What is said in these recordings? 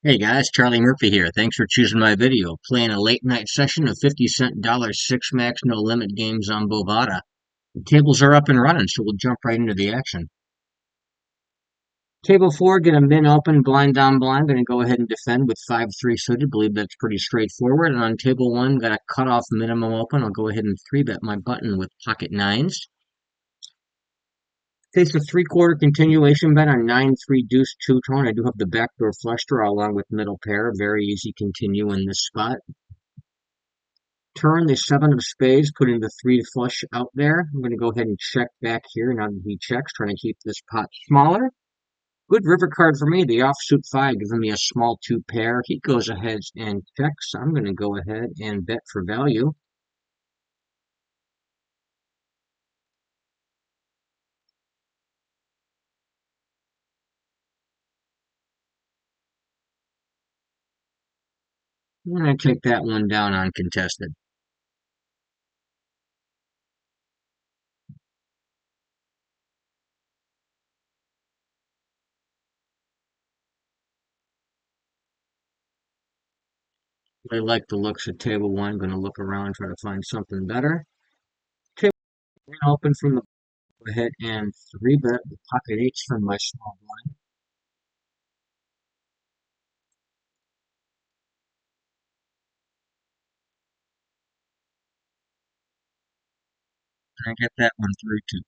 Hey guys, Charlie Murphy here. Thanks for choosing my video. Playing a late night session of 50 cent six max no limit games on Bovada. The tables are up and running, so we'll jump right into the action. Table 4, get a min open, blind down blind. Gonna go ahead and defend with 5-3 suited. Believe that's pretty straightforward. And on table 1, got a cutoff minimum open. I'll go ahead and 3-bet my button with pocket nines. Face a 3/4 continuation bet on 9-3 deuce two-tone. I do have the backdoor flush draw along with middle pair. Very easy continue in this spot. Turn the 7 of spades, putting the 3 flush out there. I'm going to go ahead and check back here now that he checks, trying to keep this pot smaller. Good river card for me, the offsuit 5, giving me a small 2 pair. He goes ahead and checks. I'm going to go ahead and bet for value. I'm going to take that one down uncontested. I like the looks of table 1. Going to look around, try to find something better. Table 1 open from the go ahead and 3-bet the pocket 8s from my small blind. And I get that one through too.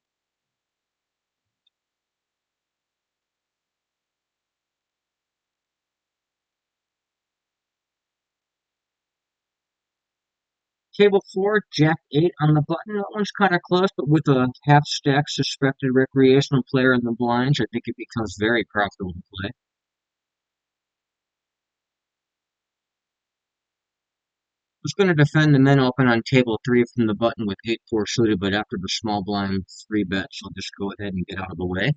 Table 4, Jack 8 on the button. That one's kind of close, but with a half stack suspected recreational player in the blinds, I think it becomes very profitable to play. Was going to defend the men open on table 3 from the button with 8-4 suited, but after the small blind 3 bets, I'll just go ahead and get out of the way.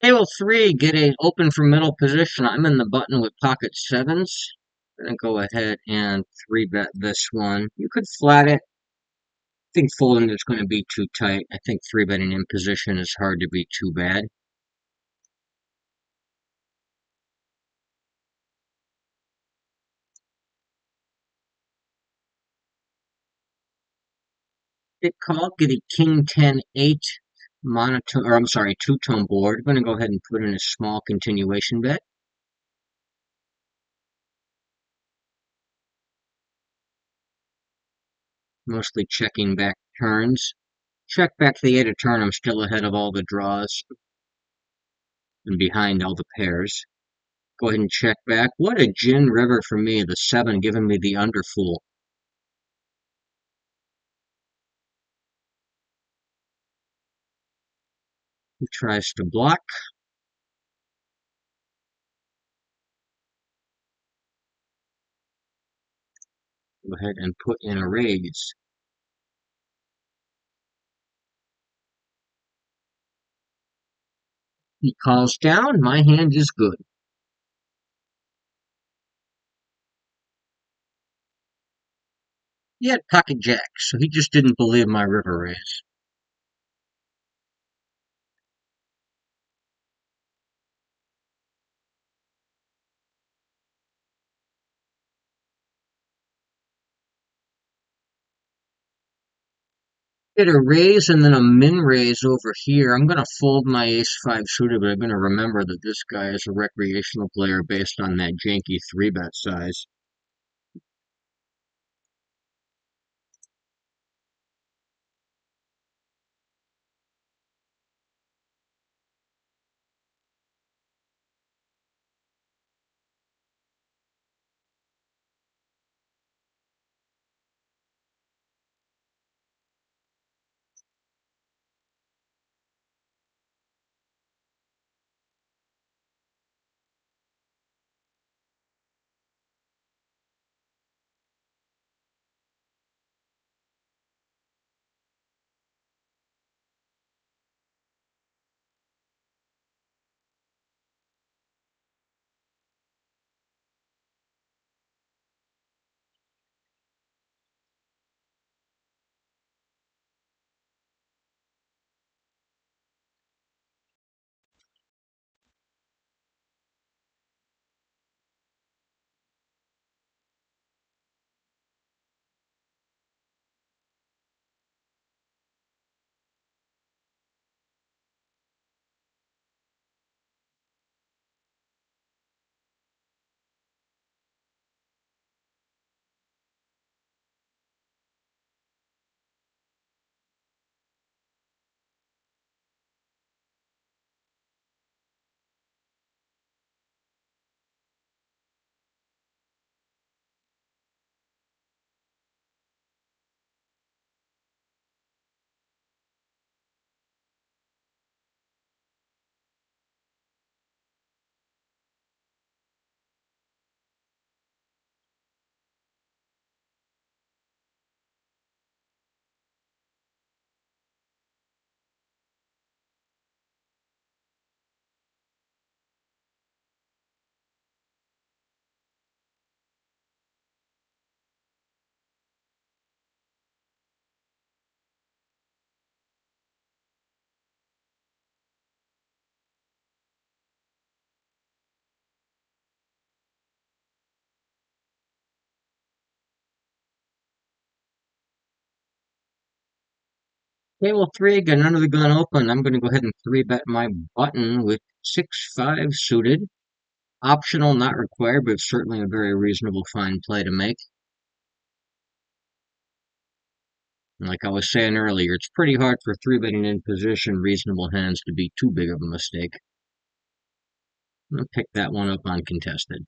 Table 3, get a open from middle position. I'm in the button with pocket 7s. Gonna go ahead and 3-bet this one. You could flat it. I think folding is going to be too tight. I think 3-betting in position is hard to be too bad. Hit call, get a king 10-8 monotone, or I'm sorry, two-tone board. I'm going to go ahead and put in a small continuation bet. Mostly checking back turns. Check back the 8 of turn. I'm still ahead of all the draws and behind all the pairs. Go ahead and check back. What a gin river for me. The 7 giving me the underfool. He tries to block. Go ahead and put in a raise. He calls down. My hand is good. He had pocket jacks, so he just didn't believe my river raise. Get a raise and then a min raise over here. I'm gonna fold my ace five suited, but I'm gonna remember that this guy is a recreational player based on that janky three bet size. Table three, got another gun open. I'm gonna go ahead and three bet my button with 6-5 suited. Optional, not required, but certainly a very reasonable fine play to make. And like I was saying earlier, it's pretty hard for three betting in position reasonable hands to be too big of a mistake. I'm gonna pick that one up uncontested.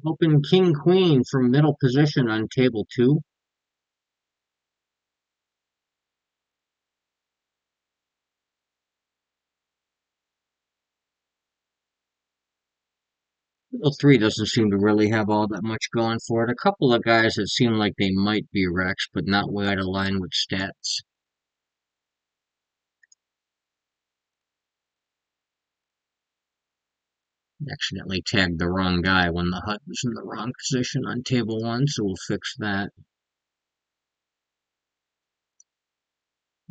Open king queen from middle position on table two. Table three doesn't seem to really have all that much going for it. A couple of guys that seem like they might be wrecks, but not way out of line with stats. Accidentally tagged the wrong guy when the hut was in the wrong position on table one, so we'll fix that.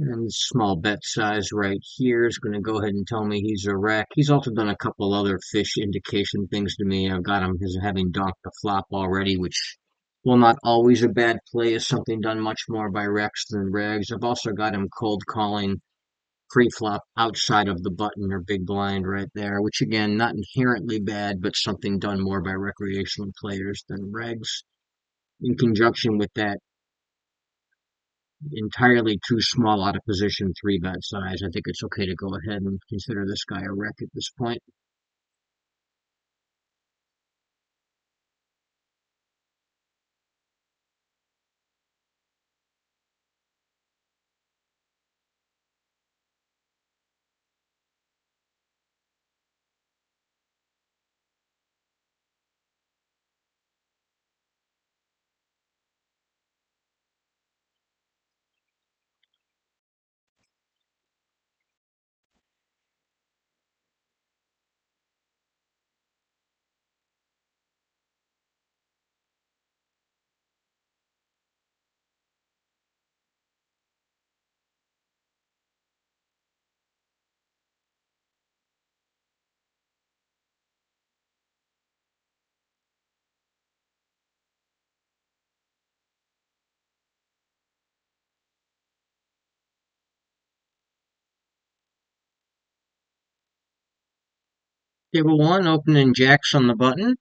And the small bet size right here is going to go ahead and tell me he's a wreck. He's also done a couple other fish indication things to me. I've got him as having donked the flop already, which, while not always a bad play, is something done much more by Rex than Regs. I've also got him cold calling pre-flop outside of the button or big blind right there, which again, not inherently bad, but something done more by recreational players than Regs. In conjunction with that entirely too small out of position three bet size, I think it's okay to go ahead and consider this guy a wreck at this point. Table one, opening jacks on the button.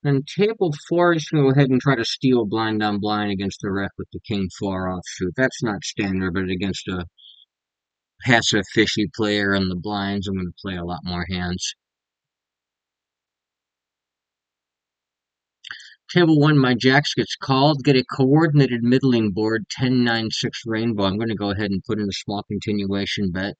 And table four is going to go ahead and try to steal blind on blind against the wreck with the king four offsuit. That's not standard, but against a passive fishy player in the blinds, I'm going to play a lot more hands. Table one, my jacks gets called. Get a coordinated middling board, 10-9-6 rainbow. I'm going to go ahead and put in a small continuation bet.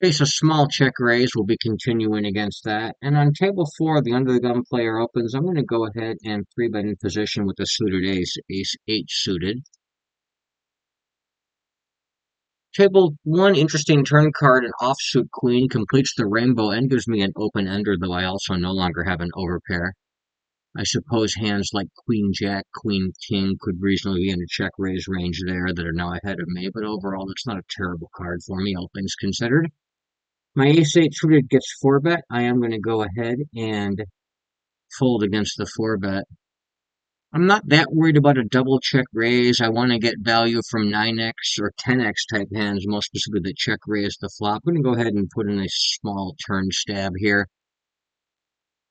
Face a small check raise. We'll be continuing against that. And on table four, the under the gun player opens. I'm going to go ahead and three bet in position with a suited ace, ace eight suited. Table one, interesting turn card, an offsuit queen completes the rainbow and gives me an open ender, though I also no longer have an overpair. I suppose hands like queen jack, queen king could reasonably be in a check raise range there that are now ahead of me, but overall it's not a terrible card for me, all things considered. My ace-8 suited gets 4-bet. I am going to go ahead and fold against the 4-bet. I'm not that worried about a double check raise. I want to get value from 9x or 10x type hands, most specifically the check raise the flop. I'm going to go ahead and put in a small turn stab here.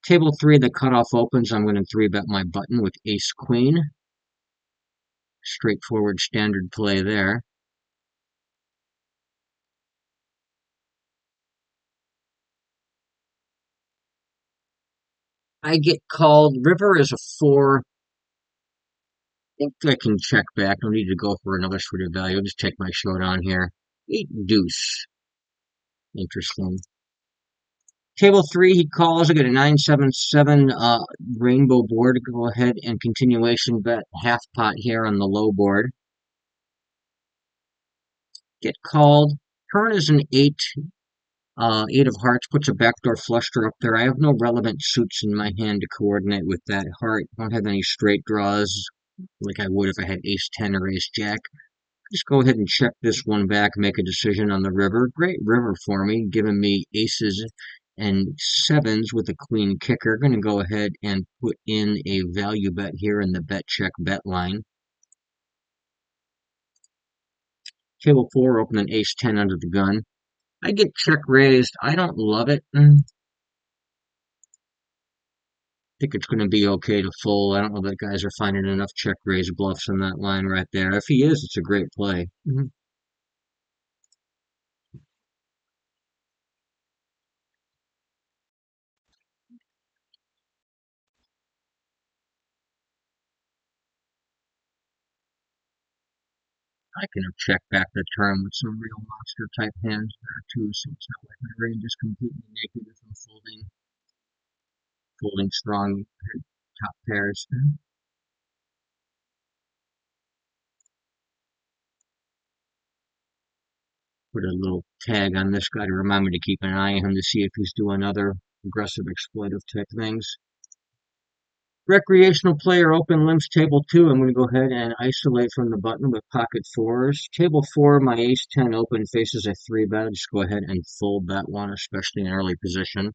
Table 3, the cutoff opens. I'm going to 3-bet my button with ace-queen. Straightforward standard play there. I get called. River is a 4. Think I can check back. No need to go for another suited value. I'll just take my showdown here. 8 deuce. Interesting. Table 3, he calls. I get a 9-7-7 rainbow board. Go ahead and continuation bet half pot here on the low board. Get called. Turn is an 8. 8 of hearts puts a backdoor flush draw up there. I have no relevant suits in my hand to coordinate with that heart. Don't have any straight draws like I would if I had ace 10 or ace jack. Just go ahead and check this one back, make a decision on the river. Great river for me, giving me aces and sevens with a queen kicker. Going to go ahead and put in a value bet here in the bet check bet line. Table 4, open an ace 10 under the gun. I get check raised. I don't love it. Think it's going to be okay to fold. I don't know that guys are finding enough check raise bluffs in that line right there. If he is, it's a great play. I can have checked back the turn with some real monster type hands there too, so it's not like my range is completely naked if I'm folding strong top pairs. Put a little tag on this guy to remind me to keep an eye on him to see if he's doing other aggressive exploitive type things. Recreational player open limps table 2. I'm going to go ahead and isolate from the button with pocket 4s. Table 4, my ace 10 open faces a 3-bet. Just go ahead and fold that one, especially in early position.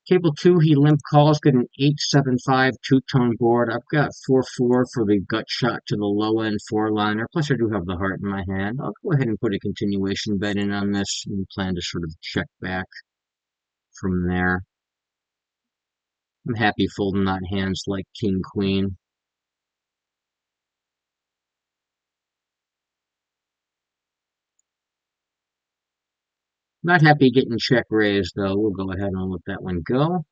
Table 2, he limp calls, get an 8-7-5 two-tone board. I've got 4-4 for the gut shot to the low end 4-liner. Plus, I do have the heart in my hand. I'll go ahead and put a continuation bet in on this and plan to sort of check back from there. I'm happy folding out hands like King Queen. Not happy getting check raised, though. We'll go ahead and let that one go.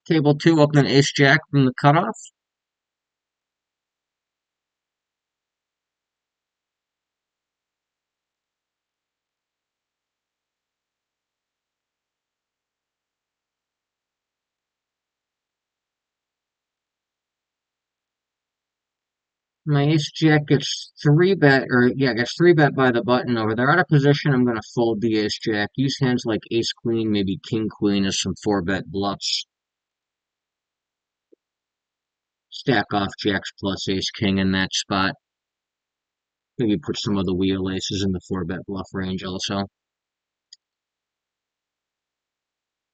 Table 2, open ace-jack from the cutoff. My ace-jack gets 3-bet, or yeah, gets 3-bet by the button over there. Out of position, I'm going to fold the ace-jack. Use hands like ace-queen, maybe king-queen as some 4-bet bluffs. Stack off jacks plus ace-king in that spot. Maybe put some of the wheel aces in the 4-bet bluff range also. I'm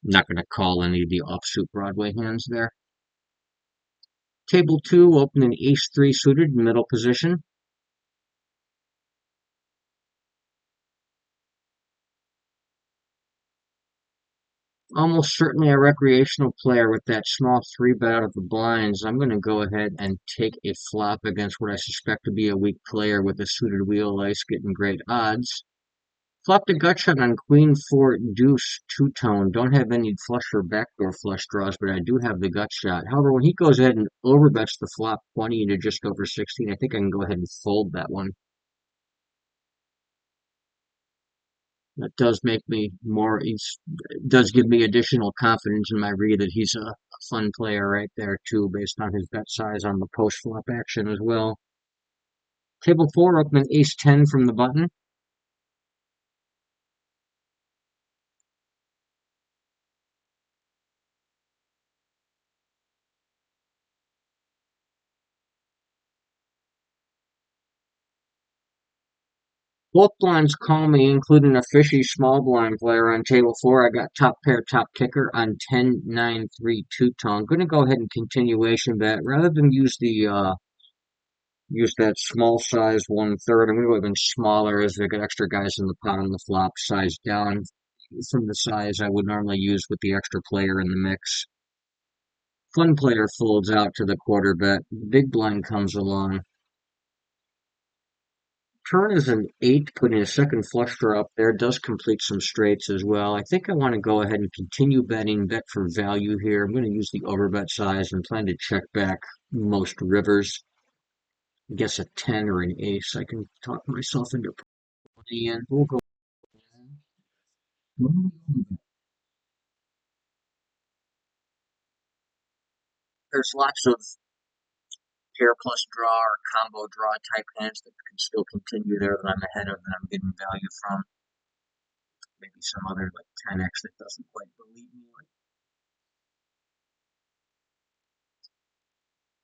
not going to call any of the offsuit Broadway hands there. Table 2, opening ace-3 suited, middle position. Almost certainly a recreational player with that small 3-bet out of the blinds. I'm going to go ahead and take a flop against what I suspect to be a weak player with a suited wheel ace getting great odds. Flop the gut shot on queen 4 deuce two-tone. Don't have any flush or backdoor flush draws, but I do have the gut shot. However, when he goes ahead and overbets the flop 20 to just over 16, I think I can go ahead and fold that one. That does make me more, does give me additional confidence in my read that he's a fun player right there too, based on his bet size on the post flop action as well. Table 4, open ace-10 from the button. Both blinds call me, including a fishy small blind player on table 4. I got top pair, top kicker on 10-9-3 two-tone. Going to go ahead and continuation bet rather than use the use that small size 1/3. I'm going to go even smaller as I got extra guys in the pot on the flop, size down from the size I would normally use with the extra player in the mix. Fun player folds out to the quarter bet. Big blind comes along. Turn is an 8, putting a second flush draw up there. Does complete some straights as well. I think I want to go ahead and continue betting, bet for value here. I'm going to use the overbet size and plan to check back most rivers. I guess a 10 or an ace. I can talk myself into putting in. We'll go. There's lots of pair plus draw or combo draw type hands that can still continue there that I'm ahead of that I'm getting value from. Maybe some other like 10x that doesn't quite believe me.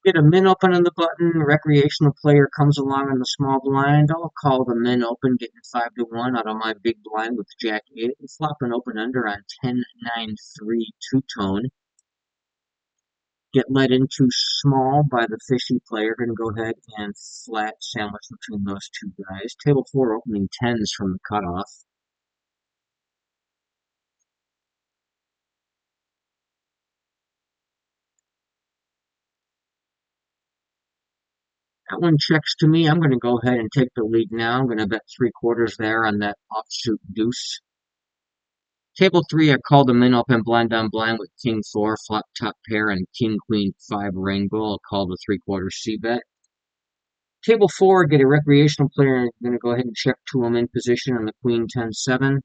Get a min open on the button. Recreational player comes along in the small blind. I'll call the min open, getting 5-1 out of my big blind with Jack 8 and flop an open under on 10-9-3 two-tone. Get led into small by the fishy player. Going to go ahead and flat sandwich between those two guys. Table 4 opening 10s from the cutoff. That one checks to me. I'm going to go ahead and take the lead now. I'm going to bet 3/4 there on that offsuit deuce. Table 3, I called the min open blind on blind with king 4, flop top pair, and king queen 5 rainbow. I'll call the 3/4 C bet. Table 4, get a recreational player. I'm going to go ahead and check to him in position on the queen 10-7.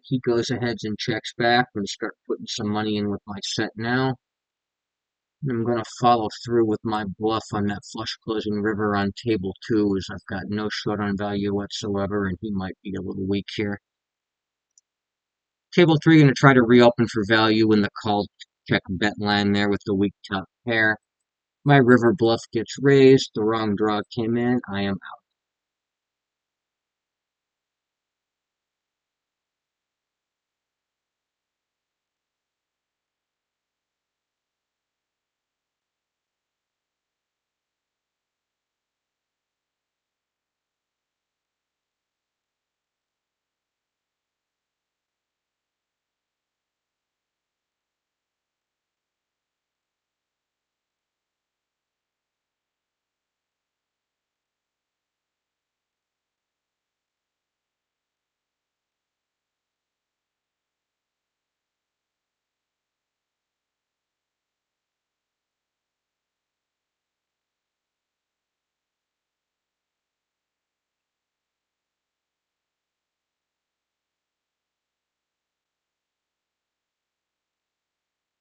He goes ahead and checks back. I'm going to start putting some money in with my set now. And I'm going to follow through with my bluff on that flush closing river on table 2, as I've got no short on value whatsoever, and he might be a little weak here. Table 3, going to try to reopen for value in the call check bet line there with the weak top pair. My river bluff gets raised. The wrong draw came in. I am out.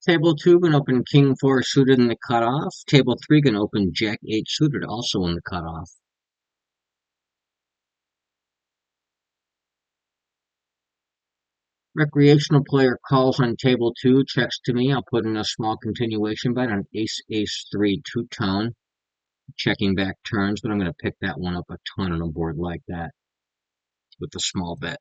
Table 2, going to open King 4 suited in the cutoff. Table 3, going to open Jack 8 suited also in the cutoff. Recreational player calls on table 2, checks to me. I'll put in a small continuation bet on Ace Ace 3 two-tone. Checking back turns, but I'm going to pick that one up a ton on a board like that with a small bet.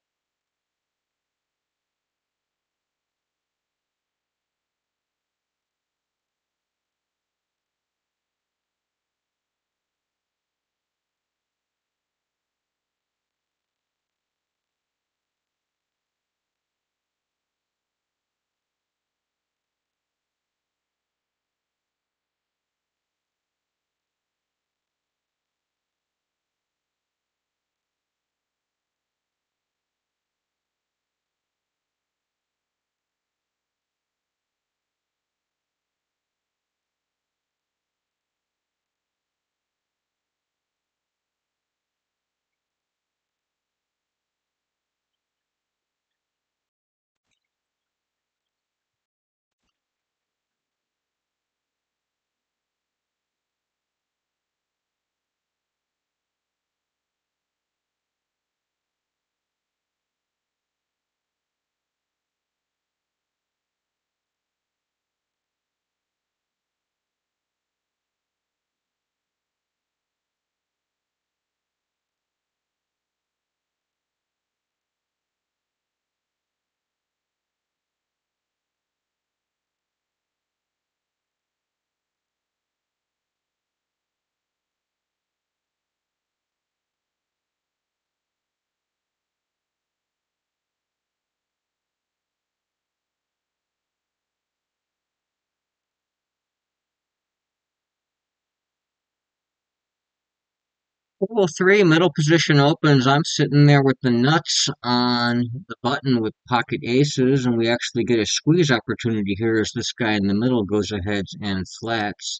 Table 3, middle position opens. I'm sitting there with the nuts on the button with pocket aces, and we actually get a squeeze opportunity here as this guy in the middle goes ahead and flats.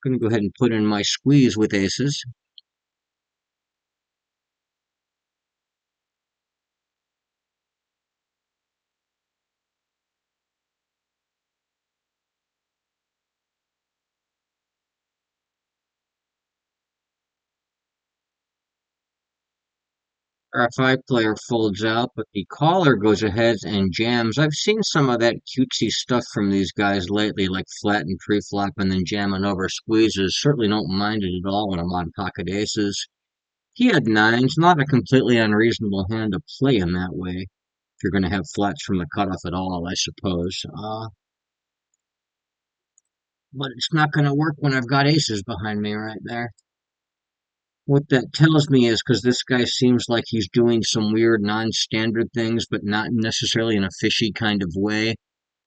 I'm going to go ahead and put in my squeeze with aces. Our 5 player folds out, but the caller goes ahead and jams. I've seen some of that cutesy stuff from these guys lately, like flat and pre-flop and then jamming over squeezes. Certainly don't mind it at all when I'm on pocket aces. He had nines, not a completely unreasonable hand to play in that way. If you're going to have flats from the cutoff at all, I suppose. But it's not going to work when I've got aces behind me right there. What that tells me is because this guy seems like he's doing some weird non-standard things, but not necessarily in a fishy kind of way.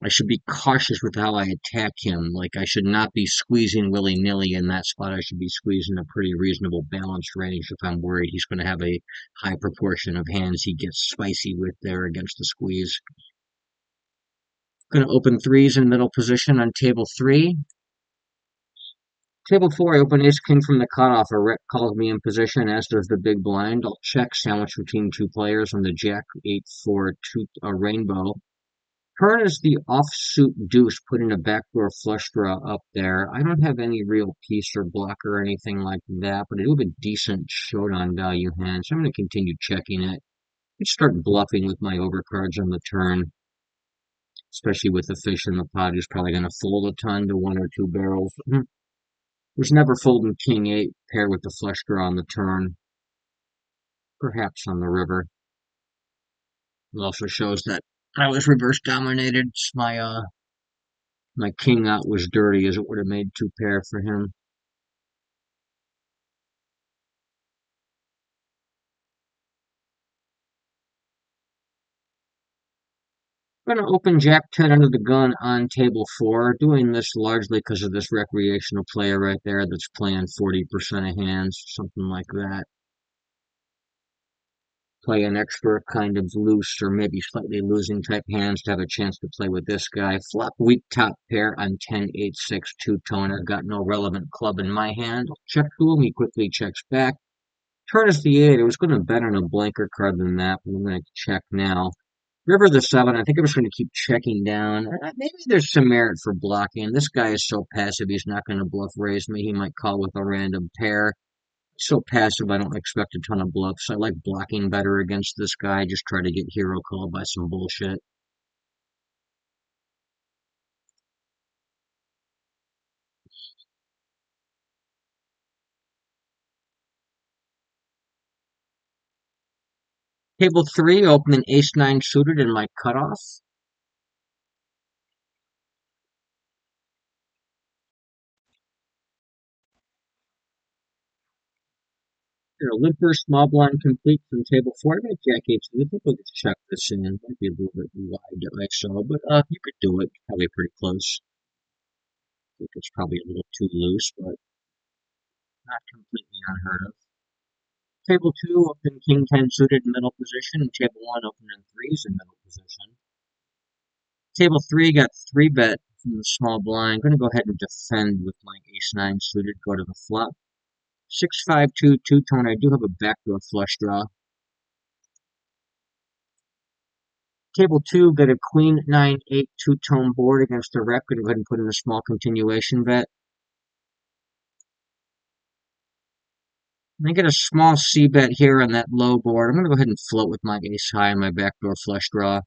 I should be cautious with how I attack him. Like, I should not be squeezing willy-nilly in that spot. I should be squeezing a pretty reasonable balanced range if I'm worried he's going to have a high proportion of hands he gets spicy with there against the squeeze. Going to open threes in middle position on table 3. Table 4, I open ace king from the cutoff. A rep calls me in position, as does the big blind. I'll check, sandwich between two players on the jack 8 4 2 rainbow. Turn is the offsuit deuce, putting a backdoor flush draw up there. I don't have any real piece or block or anything like that, but I do have a decent showdown value hand, so I'm going to continue checking it. I start bluffing with my overcards on the turn, especially with the fish in the pot, who's probably going to fold a ton to one or two barrels. Was never folding king 8 paired with the flush draw on the turn, perhaps on the river. It also shows that I was reverse dominated. My king out was dirty, as it would have made two pair for him. I'm going to open Jack 10 under the gun on table 4, doing this largely because of this recreational player right there that's playing 40% of hands, something like that. Play an extra kind of loose or maybe slightly losing type hands to have a chance to play with this guy. Flop weak top pair on 10-8-6 two-toner. Got no relevant club in my hand. Check to him. He quickly checks back. Turn is the 8. I was going to bet on a blanker card than that, but I'm going to check now. River the 7. I think I'm just going to keep checking down. Maybe there's some merit for blocking. This guy is so passive, he's not going to bluff raise me. He might call with a random pair. So passive, I don't expect a ton of bluffs. I like blocking better against this guy. Just try to get hero called by some bullshit. Table 3, opening ace-9 suited in my cutoff. Here, a limper small blind complete from table 4. I got jack 8. I think we'll just check this in. Might be a little bit wide, I saw, but you could do it. Probably pretty close. I think it's probably a little too loose, but not completely unheard of. Table 2, open king 10 suited in middle position, and table 1, open in threes in middle position. Table 3 got 3 bet from the small blind. I'm going to go ahead and defend with my ace-9 suited, go to the flop. 6-5-2 two-tone. I do have a backdoor flush draw. Table 2 got a queen-9-8 two-tone board against the rep. Going to go ahead and put in a small continuation bet. I get a small C bet here on that low board. I'm going to go ahead and float with my ace high and my backdoor flush draw.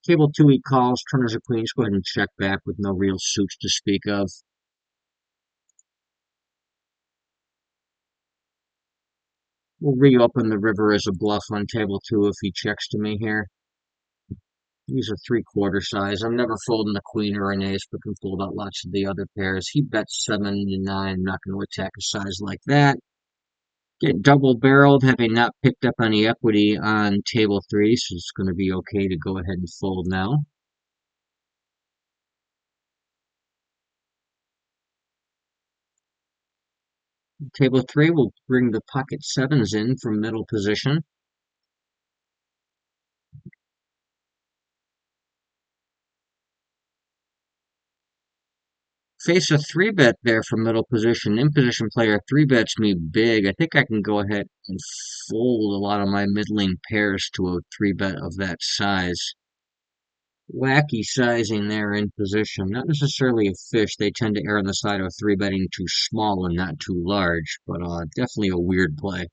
Table 2 he calls, turners or queens. Go ahead and check back with no real suits to speak of. We'll reopen the river as a bluff on table 2 if he checks to me here. These are 3/4 size. I'm never folding the queen or an ace, but can fold out lots of the other pairs. He bets 7 to 9. I'm not going to attack a size like that. Get double barreled, having not picked up any equity on table 3, so it's going to be okay to go ahead and fold now. Table 3 will bring the pocket 7s in from middle position. Face a 3-bet there from middle position. In position player 3-bets me big. I think I can go ahead and fold a lot of my middling pairs to a 3-bet of that size. Wacky sizing there in position. Not necessarily a fish. They tend to err on the side of 3-betting too small and not too large, but definitely a weird play.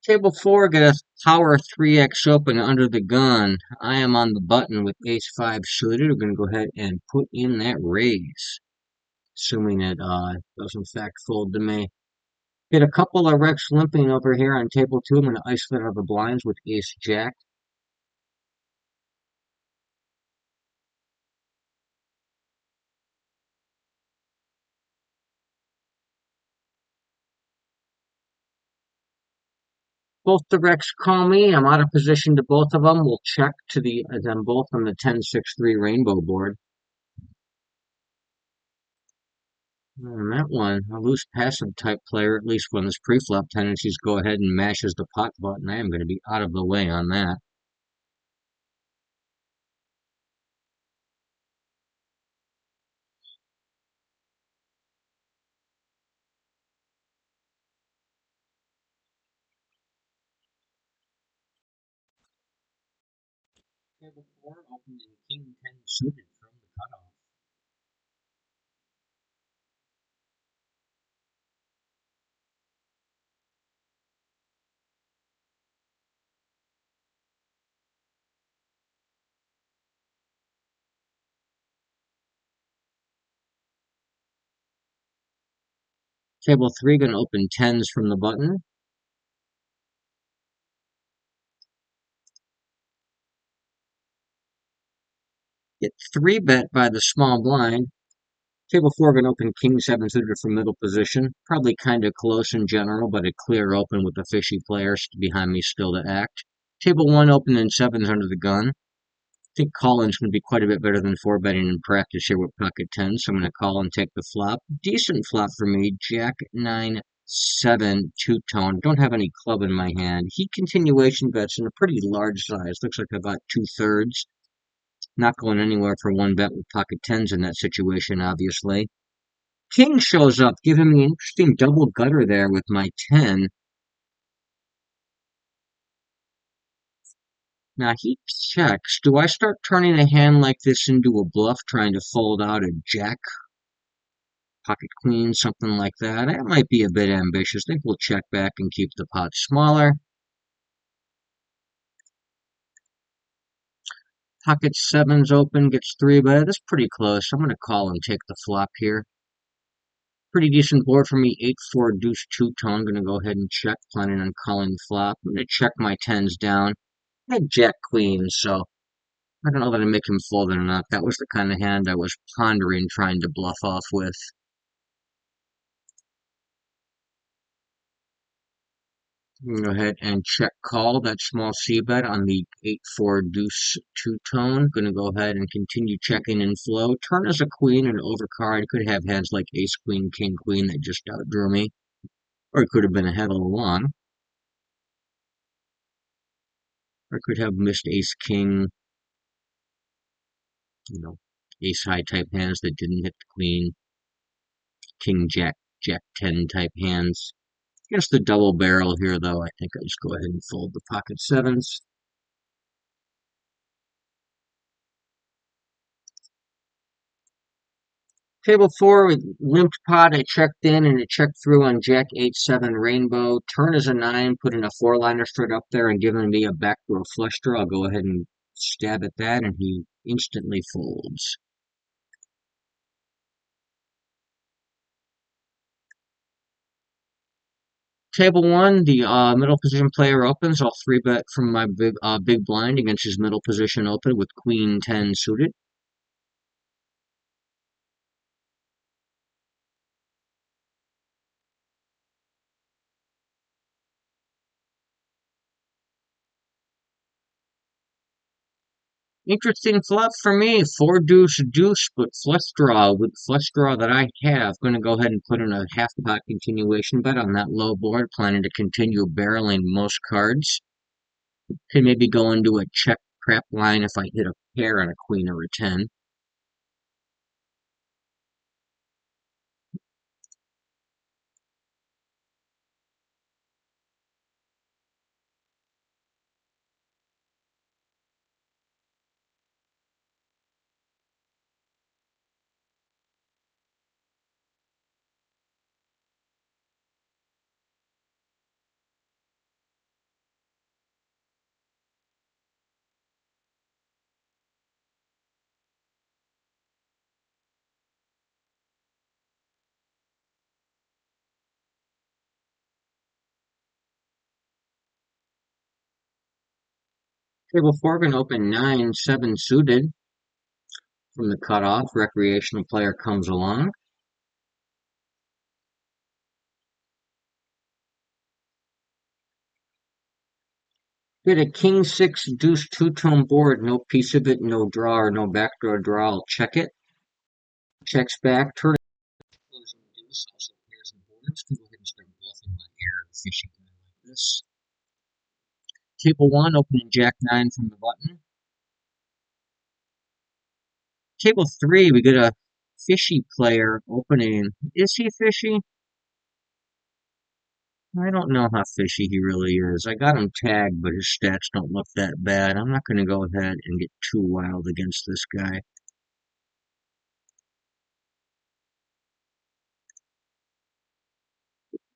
Table 4 get a power 3x open under the gun. I am on the button with ace 5 suited. We're going to go ahead and put in that raise, assuming it does in fact fold to me. Get a couple of wrecks limping over here on table two. I'm going to isolate out of the blinds with ace jack. Both the wrecks call me. I'm out of position to both of them. We'll check to them both on the 10-6-3 rainbow board. On that one, a loose passive type player at least when his preflop tendencies go ahead and mashes the pot button. I am going to be out of the way on that. Table four opened in King 10 suited from the cutoff. Table three going to open tens from the button. Get three bet by the small blind. Table four going to open king seven suited from middle position. Probably kind of close in general, but a clear open with the fishy players behind me still to act. Table one open in sevens under the gun. I think calling's going to be quite a bit better than four betting in practice here with pocket tens, so I'm going to call and take the flop. Decent flop for me. Jack 9-7 two-tone. Don't have any club in my hand. He continuation bets in a pretty large size. Looks like about 2/3. Not going anywhere for one bet with pocket tens in that situation, obviously. King shows up, giving me an interesting double gutter there with my 10. Now he checks. Do I start turning a hand like this into a bluff, trying to fold out a jack, pocket queen, something like that? That might be a bit ambitious. I think we'll check back and keep the pot smaller. Pocket sevens open, gets three bet. That's pretty close. I'm going to call and take the flop here. Pretty decent board for me. 8-4 deuce two-tone. Going to go ahead and check, planning on calling flop. I'm going to check my tens down. I had jack queen, so I don't know that I make him fold it or not. That was the kind of hand I was pondering trying to bluff off with. Go ahead and check call that small C bet on the 8-4 deuce two-tone. Gonna go ahead and continue checking in flow. Turn as a queen and overcard. Could have hands like ace queen, king queen that just outdrew me. Or it could have been ahead all along. Or could have missed ace king, ace high type hands that didn't hit the queen. King jack, jack 10 type hands. Against the double barrel here, though, I think I just go ahead and fold the pocket sevens. Table four with limped pot. I checked in and it checked through on Jack 8-7 rainbow. Turn is a 9, put in a 4-liner straight up there and giving me a backdoor flush draw. I'll go ahead and stab at that, and he instantly folds. Table one, the middle position player opens. I'll three bet from my big blind against his middle position open with Queen 10 suited. Interesting flop for me. Four deuce deuce, but flush draw with flush draw that I have. Going to go ahead and put in a half pot continuation bet on that low board. Planning to continue barreling most cards. Can maybe go into a check crap line if I hit a pair on a queen or a 10. Table 4 can open 9-7 suited from the cutoff. Recreational player comes along. Get a king 6 deuce two-tone board. No piece of it, no draw or no backdoor draw. I'll check it. Checks back. Turn closing deuce. Also pairs and boards. Can go ahead and start bluffing my ear of a fishy guy like this. Table 1 opening jack 9 from the button. Table 3 we get a fishy player opening. Is he fishy? I don't know how fishy he really is. I got him tagged, but his stats don't look that bad. I'm not going to go ahead and get too wild against this guy.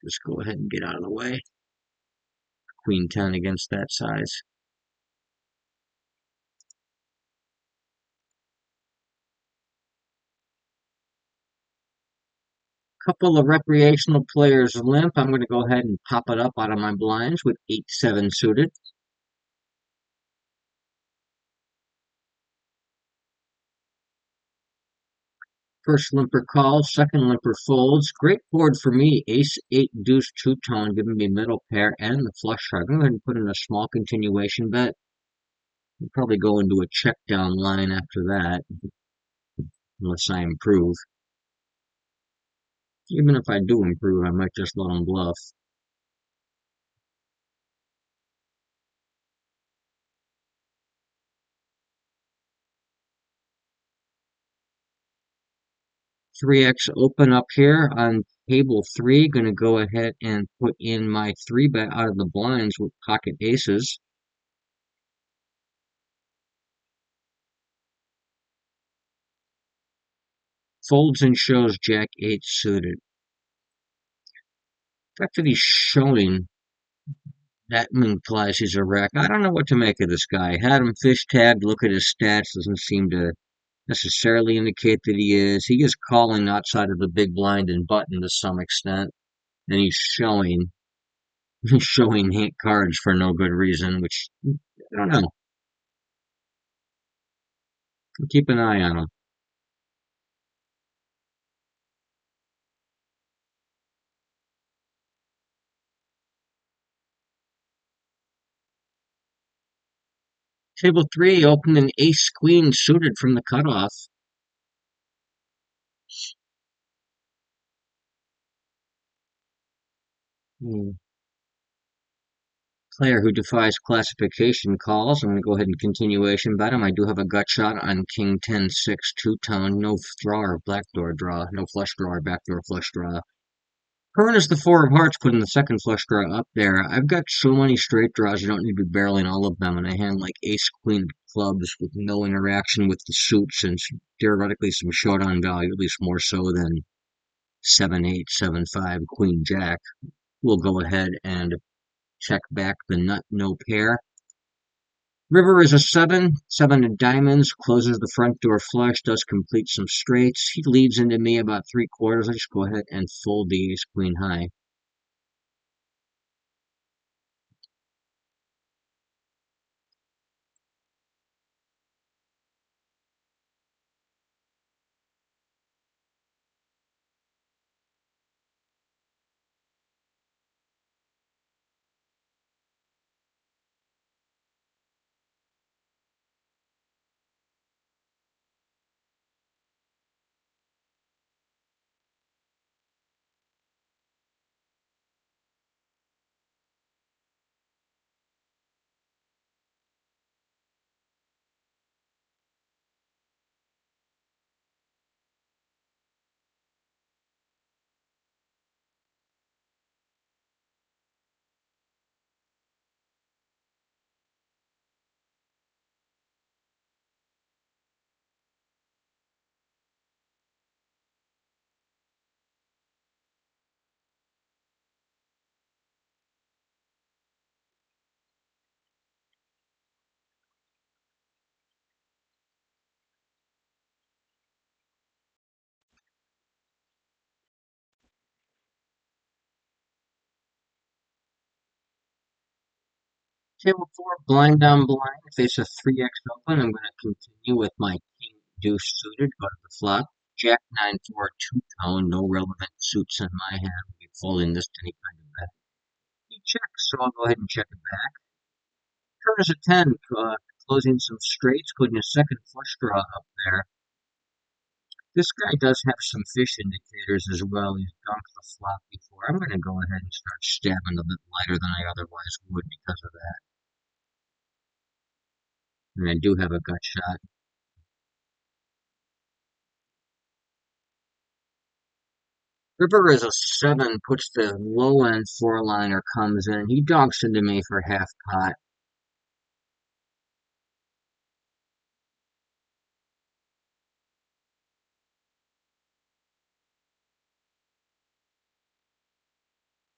Just go ahead and get out of the way. Queen 10 against that size. Couple of recreational players limp. I'm going to go ahead and pop it up out of my blinds with 8-7 suited. First limper calls, second limper folds. Great board for me. Ace, 8, deuce, two-tone, giving me middle pair and the flush draw. I'm going to go ahead and put in a small continuation bet. I'll probably go into a check down line after that, unless I improve. Even if I do improve, I might just let him bluff. Three X open up here on table 3. Going to go ahead and put in my 3-bet out of the blinds with pocket aces. Folds and shows jack 8 suited. The fact that he's showing that implies he's a wreck. I don't know what to make of this guy. Had him fish tagged. Look at his stats. Doesn't seem to necessarily indicate that he is. He is calling outside of the big blind and button to some extent, and he's showing hand cards for no good reason, which I don't know. Keep an eye on him. Table 3 opened an ace queen suited from the cutoff. Hmm. Player who defies classification calls. I'm going to go ahead and continuation bet him. I do have a gut shot on king 10-6 two-tone. No draw or backdoor draw. No flush draw or backdoor flush draw. Turn is the 4 of hearts, putting the second flush draw up there. I've got so many straight draws, you don't need to be barreling all of them, and I hand like ace queen clubs with no interaction with the suits and theoretically some showdown value, at least more so than 7-8, 7-5, queen jack. We'll go ahead and check back the nut, no pair. River is a 7, 7 of diamonds, closes the front door flush, does complete some straights. He leads into me about 3/4. I just go ahead and fold the ace queen high. Table four, blind down blind. Face a 3x open. I'm going to continue with my king deuce suited. Go to the flop. Jack 9-4 two tone. No relevant suits in my hand. We'll be folding this to any kind of bet. He checks, so I'll go ahead and check it back. Turn is a 10, closing some straights, putting a second flush draw up there. This guy does have some fish indicators as well. He's dunked the flop before. I'm going to go ahead and start stabbing a bit lighter than I otherwise would because of that. And I do have a gut shot. River is a 7, puts the low end 4-liner, comes in. He donks into me for half pot.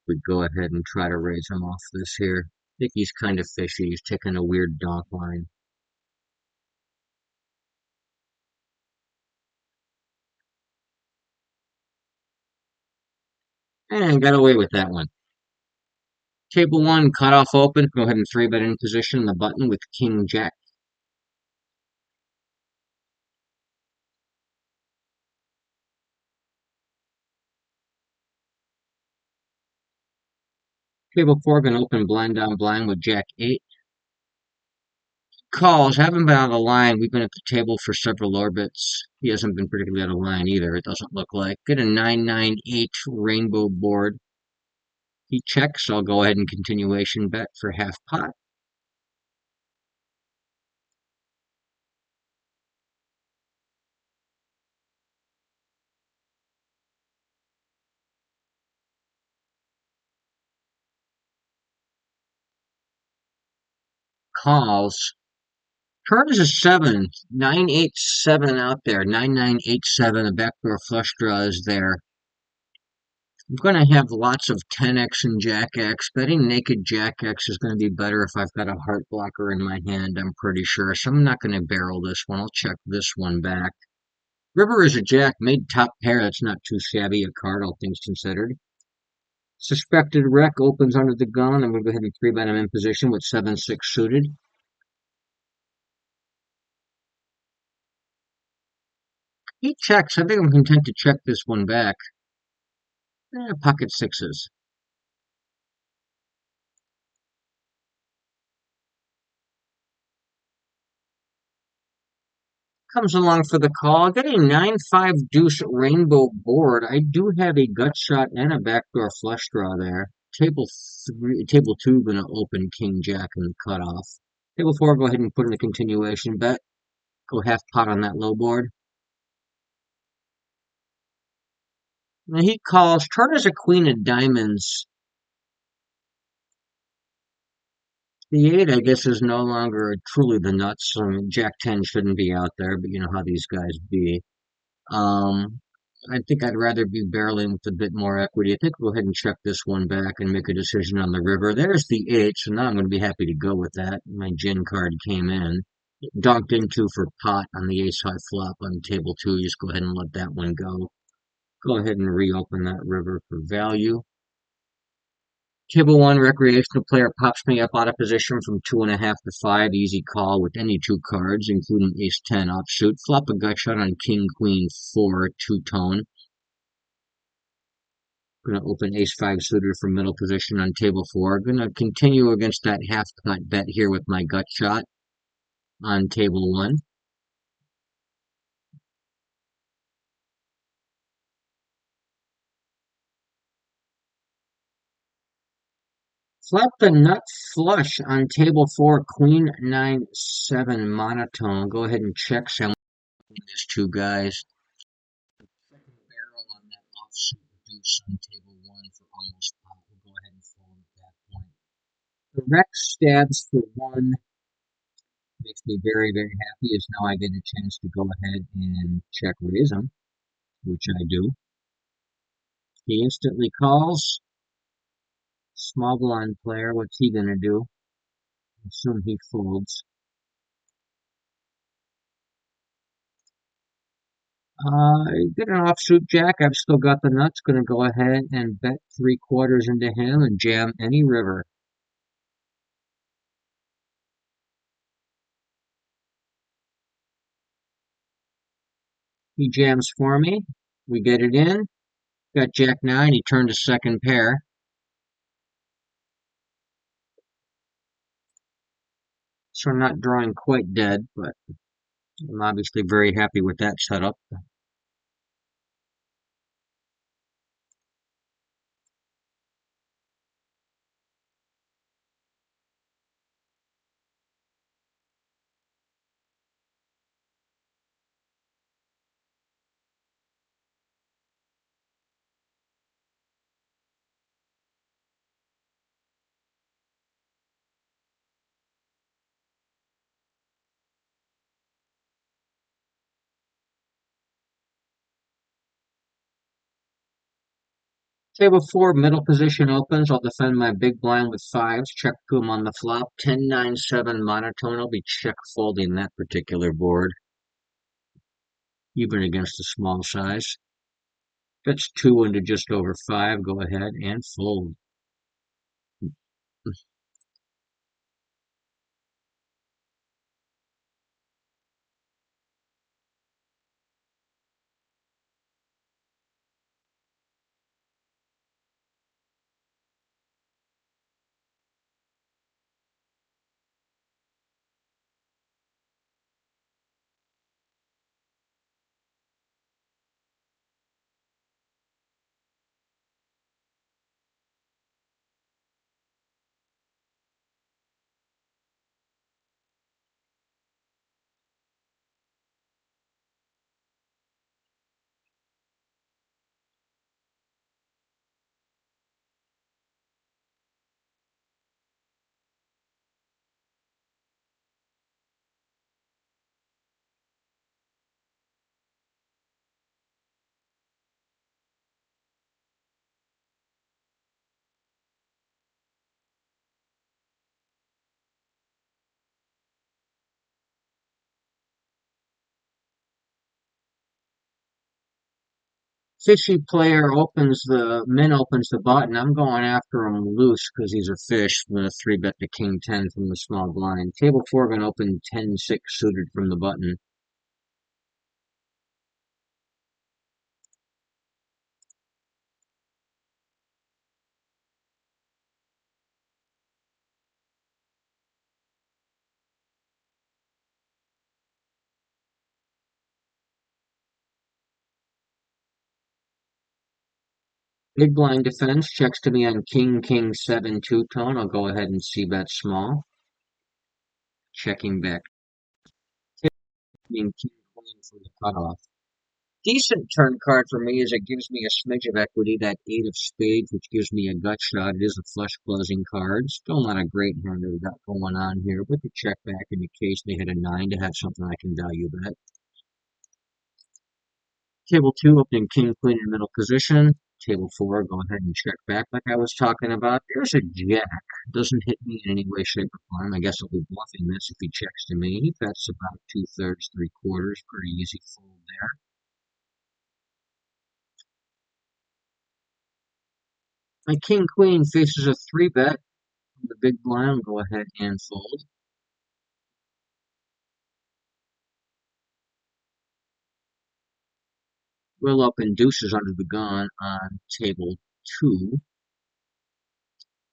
We go ahead and try to raise him off this here. I think he's kind of fishy. He's taking a weird donk line. And got away with that one. Table one, cut off open. Go ahead and 3-bet in position the button with King Jack. Table four, gonna open blind down blind with Jack 8. Calls, haven't been out of line. We've been at the table for several orbits. He hasn't been particularly out of line either, it doesn't look like. Get a 9-9-8 rainbow board. He checks, so I'll go ahead and continuation bet for half pot. Calls. Turn is a 7. 9-8-7 out there. 9-9-8-7. The backdoor flush draw is there. I'm going to have lots of 10x and jack x. Betting naked jack x is going to be better if I've got a heart blocker in my hand, I'm pretty sure. So I'm not going to barrel this one. I'll check this one back. River is a jack, made top pair. That's not too shabby a card, all things considered. Suspected wreck opens under the gun. I'm going to go ahead and 3-bet him in position with 7-6 suited. He checks. I think I'm content to check this one back. Pocket sixes. Comes along for the call. Getting 9-5 deuce rainbow board. I do have a gut shot and a backdoor flush draw there. Table two, gonna open king jack and cut off. Table four, go ahead and put in a continuation bet. Go half pot on that low board. Now he calls. Turn is a queen of diamonds. The 8, I guess, is no longer truly the nuts. Jack 10 shouldn't be out there, but you know how these guys be. Um, I think I'd rather be barreling with a bit more equity. I think we'll go ahead and check this one back and make a decision on the river. There's the 8, so now I'm going to be happy to go with that. My gin card came in. Donked into for pot on the ace high flop on table 2. Just go ahead and let that one go. Go ahead and reopen that river for value. Table one, recreational player pops me up out of position from 2.5 to 5. Easy call with any two cards, including ace 10 offsuit. Flop a gut shot on king queen 4 two-tone. Gonna open ace 5 suited from middle position on table 4. Gonna continue against that half pot bet here with my gut shot on table 1. Flop the nut flush on table 4, queen 9-7 monotone. Go ahead and check some of these two guys. Second barrel on that offsuit deuce on table 1 for almost pot. We'll go ahead and fold at that point. The Rex stabs for 1 makes me very, very happy as now I get a chance to go ahead and check raise him, which I do. He instantly calls. Small blind player, what's he gonna do? Assume he folds. Get an offsuit jack. I've still got the nuts. Gonna go ahead and bet 3/4 into him and jam any river. He jams for me. We get it in. Got Jack 9. He turned a second pair. So I'm not drawing quite dead, but I'm obviously very happy with that setup. Table 4, middle position opens. I'll defend my big blind with 5s. Check 2 on the flop. 10-9-7 monotone. I'll be check folding that particular board, even against a small size. That's 2 into just over 5. Go ahead and fold. Fishy player opens opens the button. I'm going after him loose because he's a fish. I'm going to 3-bet the king 10 from the small blind. Table 4 going to open 10-6 suited from the button. Big blind defense checks to me on king 7 two-tone. I'll go ahead and c-bet small. Checking back. King queen for the cutoff. Decent turn card for me is it gives me a smidge of equity, that 8 of spades, which gives me a gut shot. It is a flush closing card. Still not a great hand that we got going on here, but the check back in the case they hit a 9 to have something I can value bet. Table 2, opening king, queen in middle position. Table 4, go ahead and check back like I was talking about. There's a jack. Doesn't hit me in any way, shape, or form. I guess I'll be bluffing this if he checks to me. He bets about 2/3, 3/4. Pretty easy fold there. My king queen faces a 3-bet. The big blind will go ahead and fold. We'll open deuces under the gun on table 2.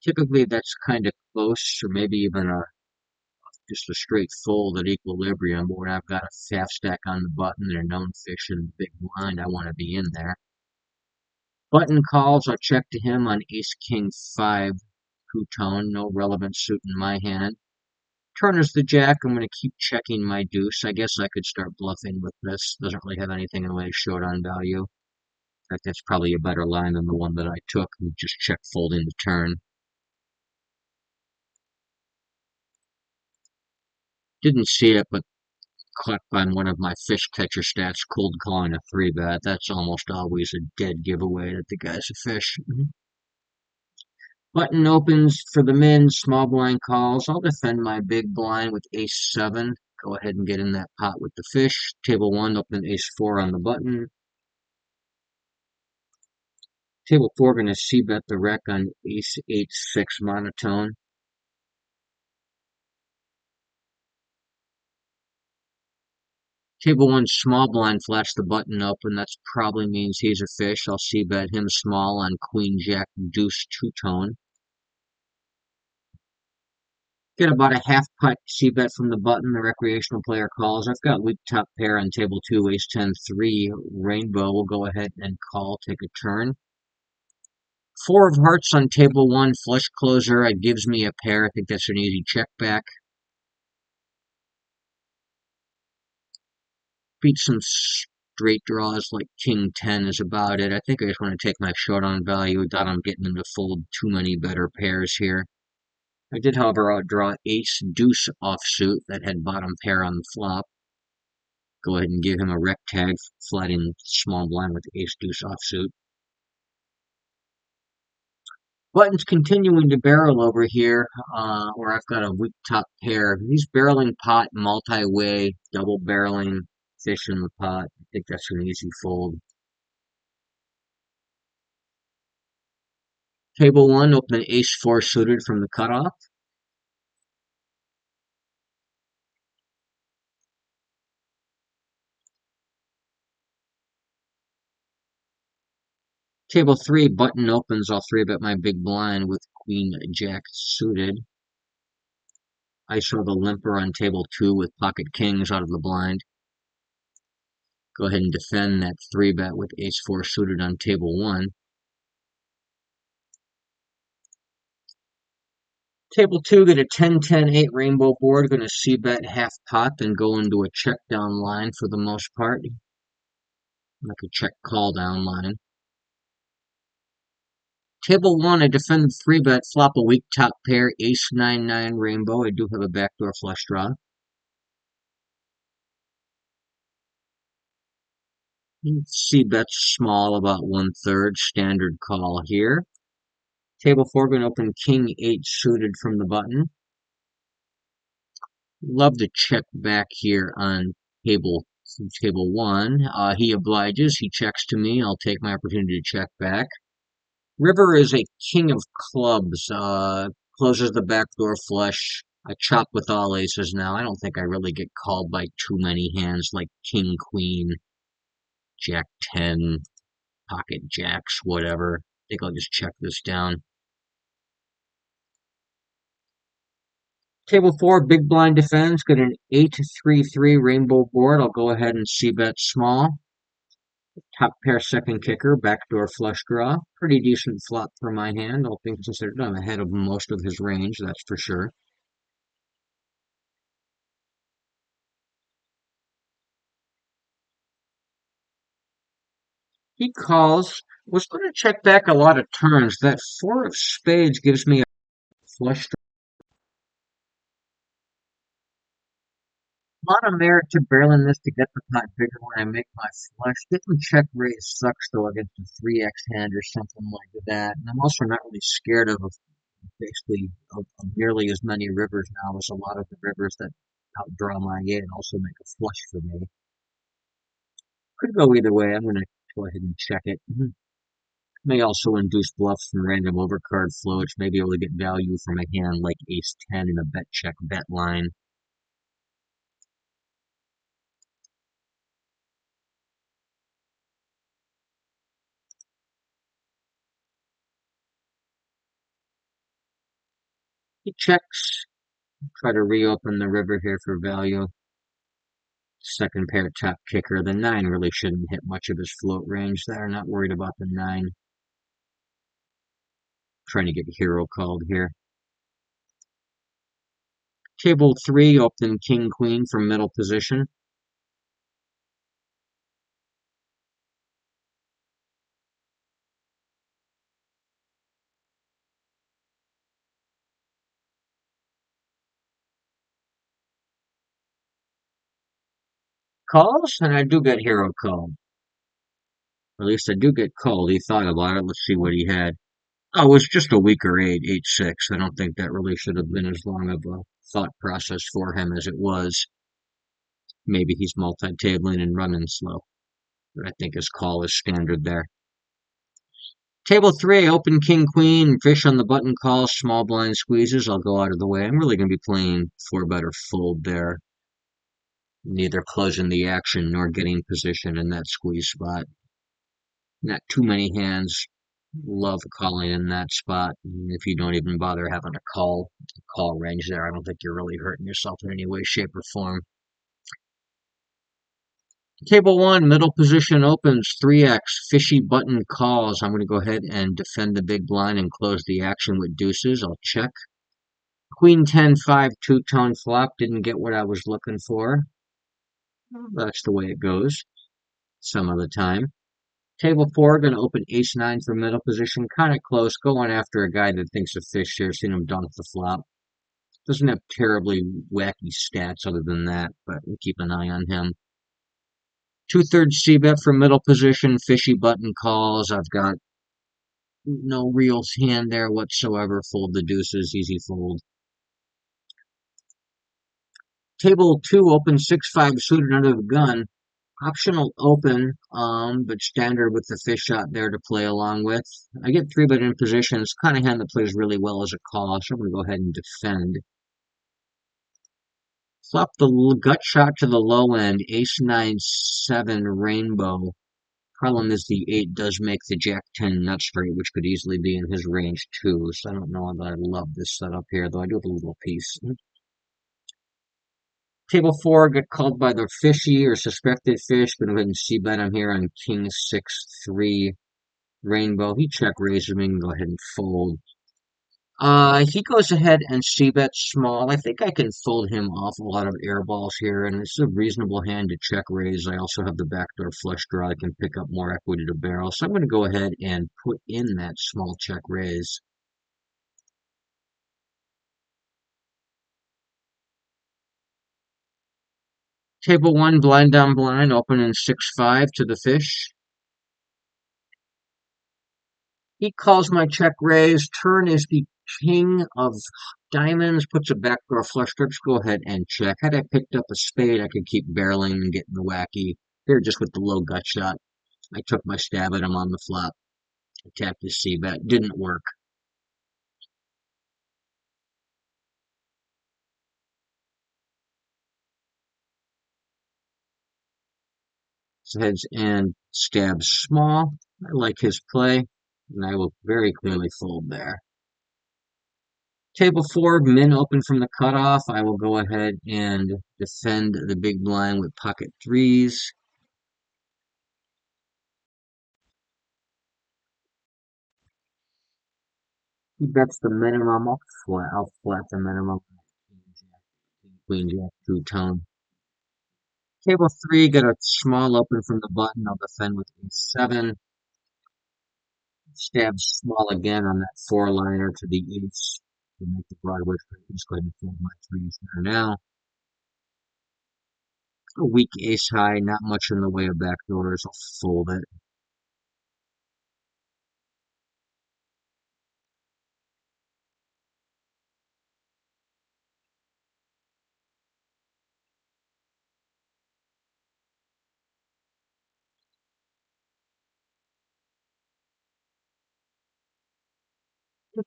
Typically that's kind of close, or maybe even just a straight fold at equilibrium, where I've got a half stack on the button. They're known fish in the big blind. I want to be in there. Button calls. I'll check to him on ace king 5 two-tone. No relevant suit in my hand. Turner's the jack. I'm going to keep checking my deuce. I guess I could start bluffing with this. Doesn't really have anything in the way of showdown value. In fact, that's probably a better line than the one that I took. Just check folding the turn. Didn't see it, but caught by one of my fish catcher stats, cold calling a 3-bet. That's almost always a dead giveaway that the guy's a fish. Button opens for the men, small blind calls. I'll defend my big blind with ace 7. Go ahead and get in that pot with the fish. Table 1, open ace 4 on the button. Table 4, going to c-bet the rec on ace 8-6 monotone. Table one, small blind, flash the button open. That probably means he's a fish. I'll see bet him small on queen, jack, deuce, two-tone. Get about a half putt C bet from the button. The recreational player calls. I've got weak top pair on table two, ace 10, 3, rainbow. We'll go ahead and call, take a turn. Four of hearts on table one, flush closer. It gives me a pair. I think that's an easy check back. Beat some straight draws like king 10 is about it. I think I just want to take my short on value. Doubt I'm getting him to fold too many better pairs here. I did, however, outdraw ace deuce offsuit that had bottom pair on the flop. Go ahead and give him a rec tag, flatting small blind with ace deuce offsuit. Button's continuing to barrel over here, where I've got a weak top pair. He's barreling pot, multi-way, double barreling, fish in the pot. I think that's an easy fold. Table one, open ace four suited from the cutoff. Table three, button opens. I'll three bet my big blind with queen jack suited. I show the limper on table two with pocket kings out of the blind. Go ahead and defend that three bet with ace four suited on table one. Table two, get a 10-10-8 rainbow board. Going to c-bet half pot, then go into a check down line for the most part. Like a check call down line. Table one, I defend the three bet, flop a weak top pair, ace 9-9 rainbow. I do have a backdoor flush draw. C-bet's small, about 1/3, standard call here. Table four, going to open king 8 suited from the button. Love to check back here on table one. He obliges. He checks to me. I'll take my opportunity to check back. River is a king of clubs. Closes the backdoor flush. I chop with all aces now. I don't think I really get called by too many hands like king, queen, jack 10, pocket jacks, whatever. I think I'll just check this down. Table four, big blind defends. Got an 8-3-3 rainbow board. I'll go ahead and c-bet small. Top pair second kicker, backdoor flush draw. Pretty decent flop for my hand. All things considered, I'm ahead of most of his range, that's for sure. He calls. Was going to check back a lot of turns. That four of spades gives me a flush draw. A lot of merit to barreling this to get the pot bigger when I make my flush. Getting check raise sucks though against a 3x hand or something like that. And I'm also not really scared of basically of nearly as many rivers now as a lot of the rivers that outdraw my eight and also make a flush for me. Could go either way. I'm going to go ahead and check it. May also induce bluffs from random overcard flow, which may be able to get value from a hand like ace 10 in a bet check bet line. He checks. Try to reopen the river here for value. Second pair top kicker. The 9 really shouldn't hit much of his float range there. Not worried about the 9. Trying to get hero called here. Table 3, open king queen from middle position. Calls, and I do get hero called. At least I do get called. He thought about it. Let's see what he had. Oh, it was just a weaker 8, 8-6. I don't think that really should have been as long of a thought process for him as it was. Maybe he's multi-tabling and running slow. But I think his call is standard there. Table 3, open king queen, fish on the button call, small blind squeezes. I'll go out of the way. I'm really going to be playing 4 better fold there. neither closing the action nor getting position in that squeeze spot. Not too many hands love calling in that spot. If you don't even bother having a call range there, I don't think you're really hurting yourself in any way, shape, or form. Table one, middle position opens, 3x, fishy button calls. I'm going to go ahead and defend the big blind and close the action with deuces. I'll check. Queen 10 5 two-tone flop. Didn't get what I was looking for. That's the way it goes some of the time. Table four, going to open ace 9 for middle position. Kind of close. Going after a guy that thinks a fish here. Seen him dunk the flop. Doesn't have terribly wacky stats other than that, but we'll keep an eye on him. Two-thirds c-bet for middle position. Fishy button calls. I've got no real hand there whatsoever. Fold the deuces. Easy fold. Table two, open 6-5 suited under the gun. Optional open, but standard with the fish shot there to play along with. I get 3-bet in position. It's kind of hand that plays really well as a call, so I'm going to go ahead and defend. Flop the gut shot to the low end. Ace 9 7 rainbow. Problem is the 8 does make the Jack 10 nut straight, which could easily be in his range too. So I don't know that I love this setup here, though I do have a little piece. Table four, get called by the fishy or suspected fish. Gonna go ahead and c-bet him here on King 6-3 rainbow. He check raises me and go ahead and fold. He goes ahead and c-bets small. I think I can fold him off a lot of air balls here, and it's a reasonable hand to check raise. I also have the backdoor flush draw. I can pick up more equity to barrel, so I'm going to go ahead and put in that small check raise. Table one, blind down blind, open in 6-5 to the fish. He calls my check raise. Turn is the king of diamonds, puts a backdoor flush trips. Go ahead and check. Had I picked up a spade, I could keep barreling and getting the wacky. Here, just with the low gut shot, I took my stab at him on the flop. Attacked his c-bet. Didn't work. So heads and stabs small. I like his play, and I will very clearly fold there. Table four, min open from the cutoff. I will go ahead and defend the big blind with pocket threes. He bets the minimum. I'll flat the minimum. Queen Jack two-tone. Table three, get a small open from the button. I'll defend with a 7. Stab small again on that four-liner to the ace to make the Broadway straight. Just go ahead and fold my threes there now. A weak ace high, not much in the way of backdoors. I'll fold it.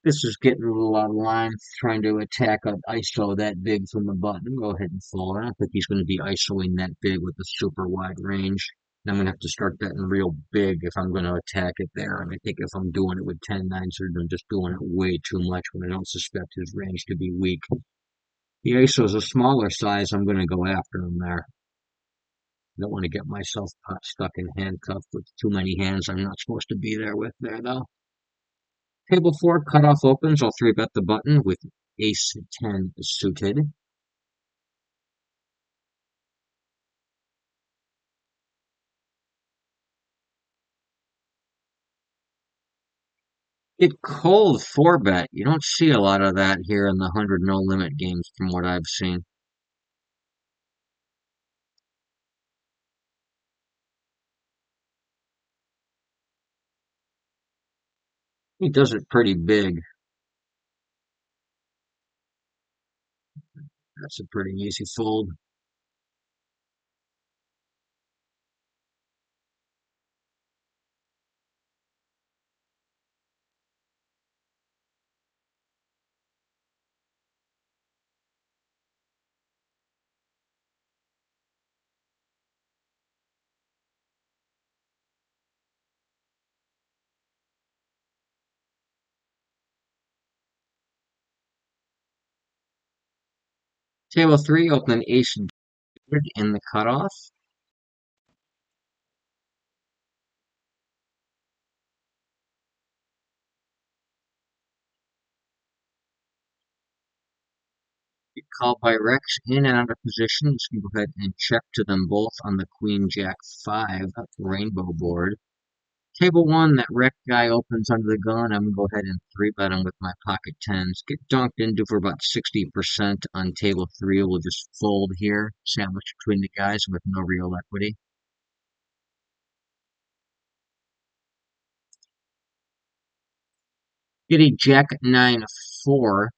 This is getting a little out of line, trying to attack an ISO that big from the button. Go ahead and fold. I don't think he's going to be ISOing that big with a super wide range. I'm going to have to start betting real big if I'm going to attack it there. And I think if I'm doing it with 10-9s, I'm just doing it way too much when I don't suspect his range to be weak. The ISO is a smaller size. I'm going to go after him there. I don't want to get myself stuck in handcuffed with too many hands I'm not supposed to be there with there, though. Table four, cutoff opens. I'll 3-bet the button with ace 10 suited. It cold 4-bet. You don't see a lot of that here in the 100 no limit games from what I've seen. He does it pretty big. That's a pretty easy fold. Table 3, open ace suited in the cutoff. Called by Rex in and out of position. So you can go ahead and check to them both on the Queen Jack 5 rainbow board. Table 1, that wreck guy opens under the gun. I'm going to go ahead and 3-bet him with my pocket tens. Get dunked into for about 60% on table 3. We'll just fold here, sandwich between the guys with no real equity. Get a Jack 9-4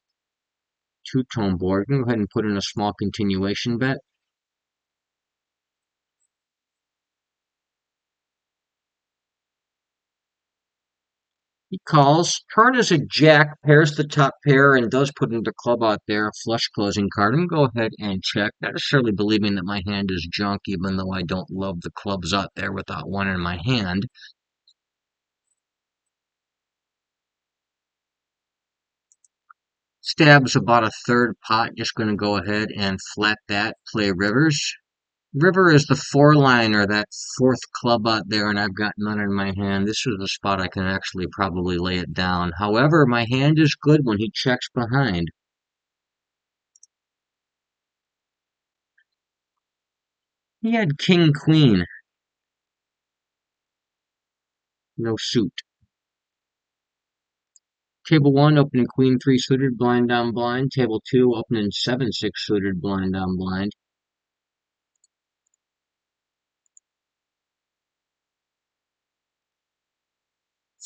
two-tone board. Go ahead and put in a small continuation bet. He calls. Turn is a jack, pairs the top pair, and does put into club out there a flush closing card. I'm going to go ahead and check. Not necessarily believing that my hand is junk, even though I don't love the clubs out there without one in my hand. Stabs about a third pot. Just going to go ahead and flat that. Play rivers. River is the four-liner, that fourth club out there, and I've got none in my hand. This is a spot I can actually probably lay it down. However, my hand is good when he checks behind. He had king, queen, no suit. Table 1, opening queen 3 suited, blind down blind. Table 2, opening 7-6 suited, blind down blind.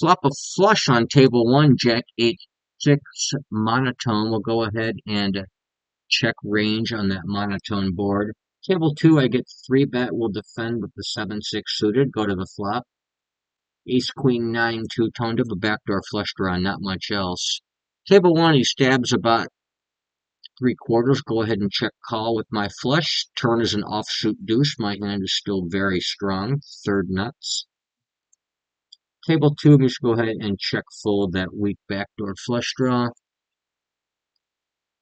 Flop a flush on table 1, jack 8-6 monotone. We'll go ahead and check range on that monotone board. Table 2, I get 3-bet. We'll defend with the 7-6 suited. Go to the flop. Ace, queen, 9, two-tone to the backdoor flush draw, not much else. Table 1, he stabs about 3/4. Go ahead and check call with my flush. Turn is an offsuit deuce. My hand is still very strong. Third nuts. Table 2, just go ahead and check fold that weak backdoor flush draw.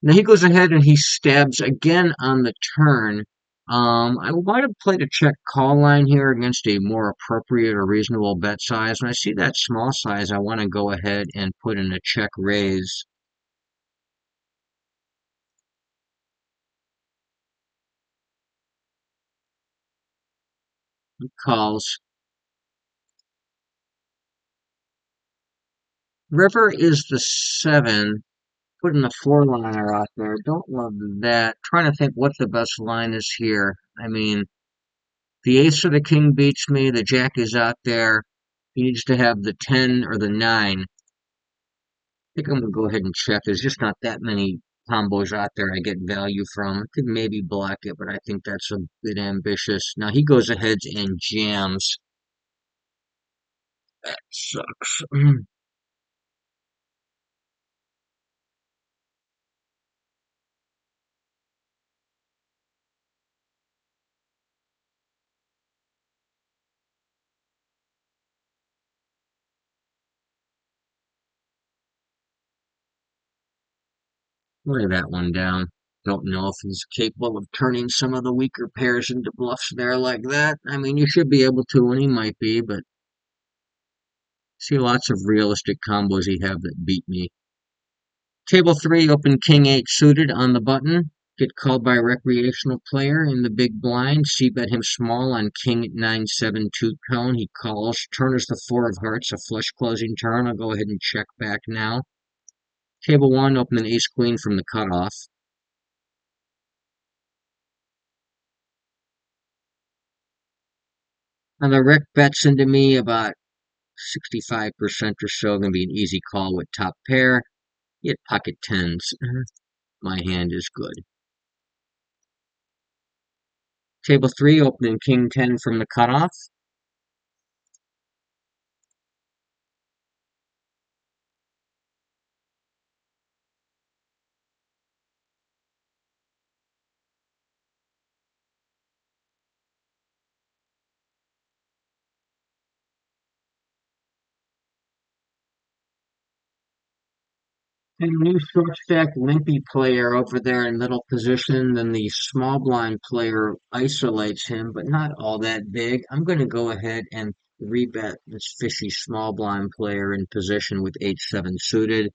Now he goes ahead and he stabs again on the turn. I might have played a check call line here against a more appropriate or reasonable bet size. When I see that small size, I want to go ahead and put in a check raise. He calls. River is the 7. Putting the four-liner out there. Don't love that. Trying to think what the best line is here. I mean, the ace or the king beats me. The jack is out there. He needs to have the 10 or the 9. I think I'm going to go ahead and check. There's just not that many combos out there I get value from. I could maybe block it, but I think that's a bit ambitious. Now he goes ahead and jams. That sucks. Lay that one down. Don't know if he's capable of turning some of the weaker pairs into bluffs there like that. I mean, you should be able to, and he might be, but see lots of realistic combos he have that beat me. Table 3, open king 8 suited on the button. Get called by a recreational player in the big blind. C-bet him small on king 9-7 two-tone. He calls. Turn is the 4 of hearts, a flush closing turn. I'll go ahead and check back now. Table 1, open an ace-queen from the cutoff. And the Rick bets into me about 65% or so. Going to be an easy call with top pair. You get pocket tens. My hand is good. Table 3, opening king 10 from the cutoff. And new short stack limpy player over there in middle position, then the small blind player isolates him, but not all that big. I'm going to go ahead and rebet this fishy small blind player in position with H7 suited.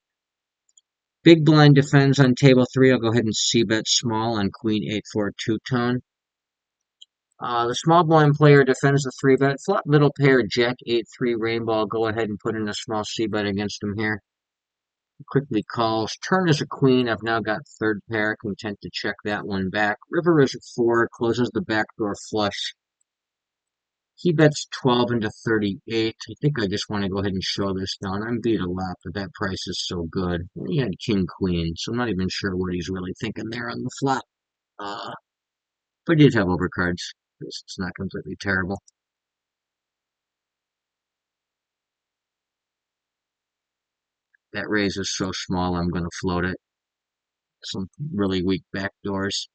Big blind defends on table three. I'll go ahead and c-bet small on queen 8-4 two-tone. The small blind player defends the three bet. Flop middle pair, jack 8-3 rainbow. I'll go ahead and put in a small c-bet against him here. Quickly calls. Turn is a queen. I've now got third pair. Content to check that one back. River is a four. Closes the backdoor flush. He bets 12 into 38. I think I just want to go ahead and show this down. I'm beat a lot, but that price is so good. He had king queen, so I'm not even sure what he's really thinking there on the flop. Uh, but he did have overcards. It's not completely terrible. That raise is so small, I'm going to float it. Some really weak backdoors.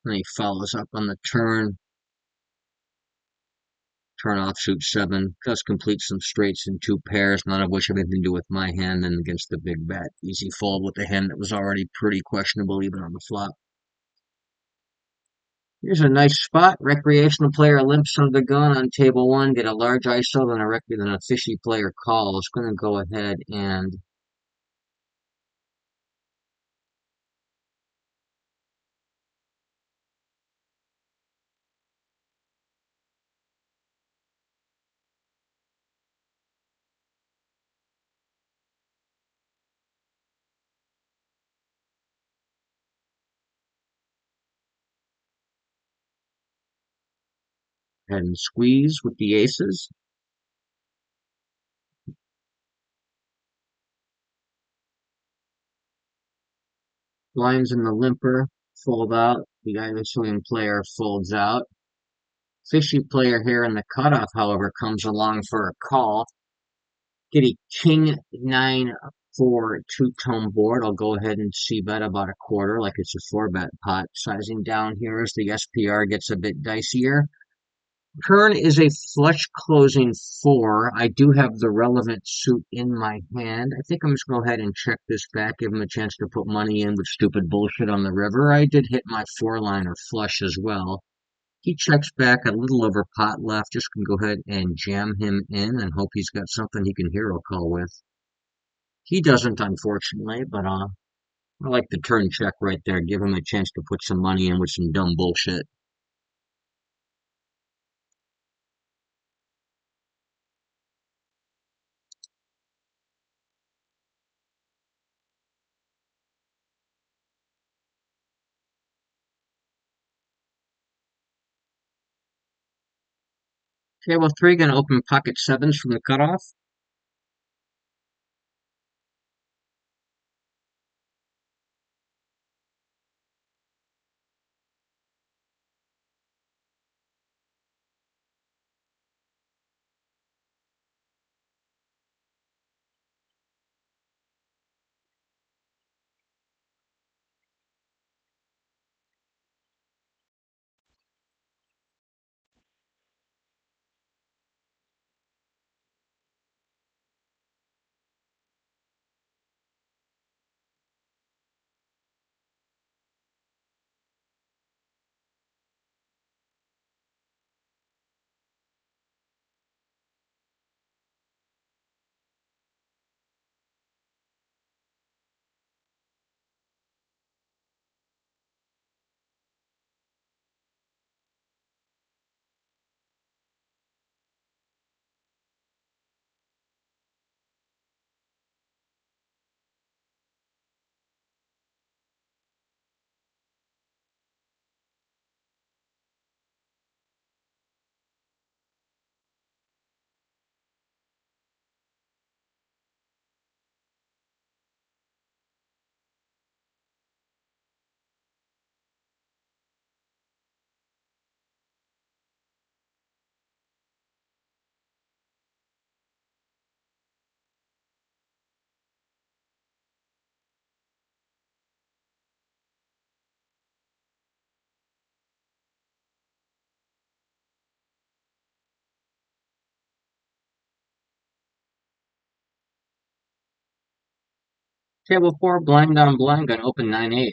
And he follows up on the turn. Turn offsuit seven. Does complete some straights in two pairs, none of which have anything to do with my hand. And against the big bet, easy fold with the hand that was already pretty questionable even on the flop. Here's a nice spot. Recreational player limps under the gun on table one. Get a large ISO, then a fishy player calls. Going to go ahead and squeeze with the aces. Blinds in the limper. Fold out. The ISOing player folds out. Fishy player here in the cutoff, however, comes along for a call. Get a king 9-4 two-tone board. I'll go ahead and c-bet about a quarter, like it's a four-bet pot. Sizing down here as the SPR gets a bit dicier. Turn is a flush closing four. I do have the relevant suit in my hand. I think I'm just going to go ahead and check this back, give him a chance to put money in with stupid bullshit on the river. I did hit my four-liner flush as well. He checks back a little over pot left. Just can go ahead and jam him in and hope he's got something he can hero call with. He doesn't, unfortunately, but I like the turn check right there. Give him a chance to put some money in with some dumb bullshit. Table three, gonna open pocket sevens from the cutoff. Table 4, blind on blind, gonna open 9-8.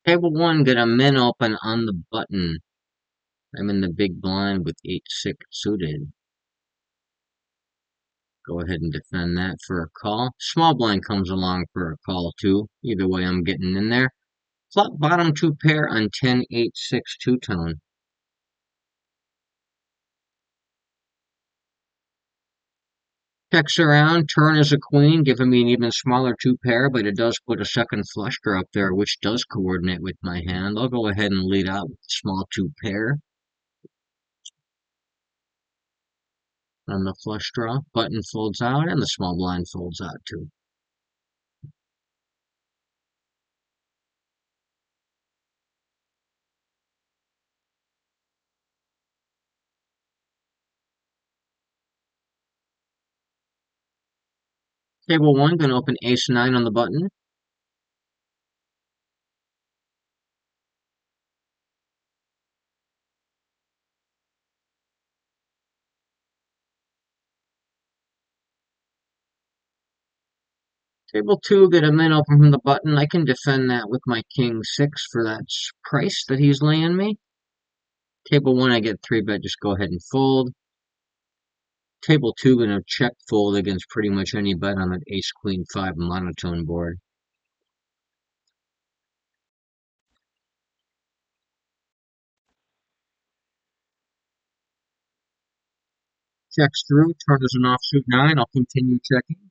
Table 1, get a min open on the button. I'm in the big blind with 8-6 suited. Go ahead and defend that for a call. Small blind comes along for a call too. Either way, I'm getting in there. Flop bottom 2 pair on 10-8-6 two-tone. Checks around, turn is a queen, giving me an even smaller 2 pair, but it does put a second flush draw up there, which does coordinate with my hand. I'll go ahead and lead out with a small 2 pair on the flush draw. Button folds out, and the small blind folds out too. Table 1, gonna open ace-9 on the button. Table 2, get a min open from the button. I can defend that with my king-6 for that price that he's laying me. Table 1, I get 3-bet, just go ahead and fold. Table 2, gonna check fold against pretty much any bet on an ace-queen-5 monotone board. Checks through, turn is an offsuit 9, I'll continue checking.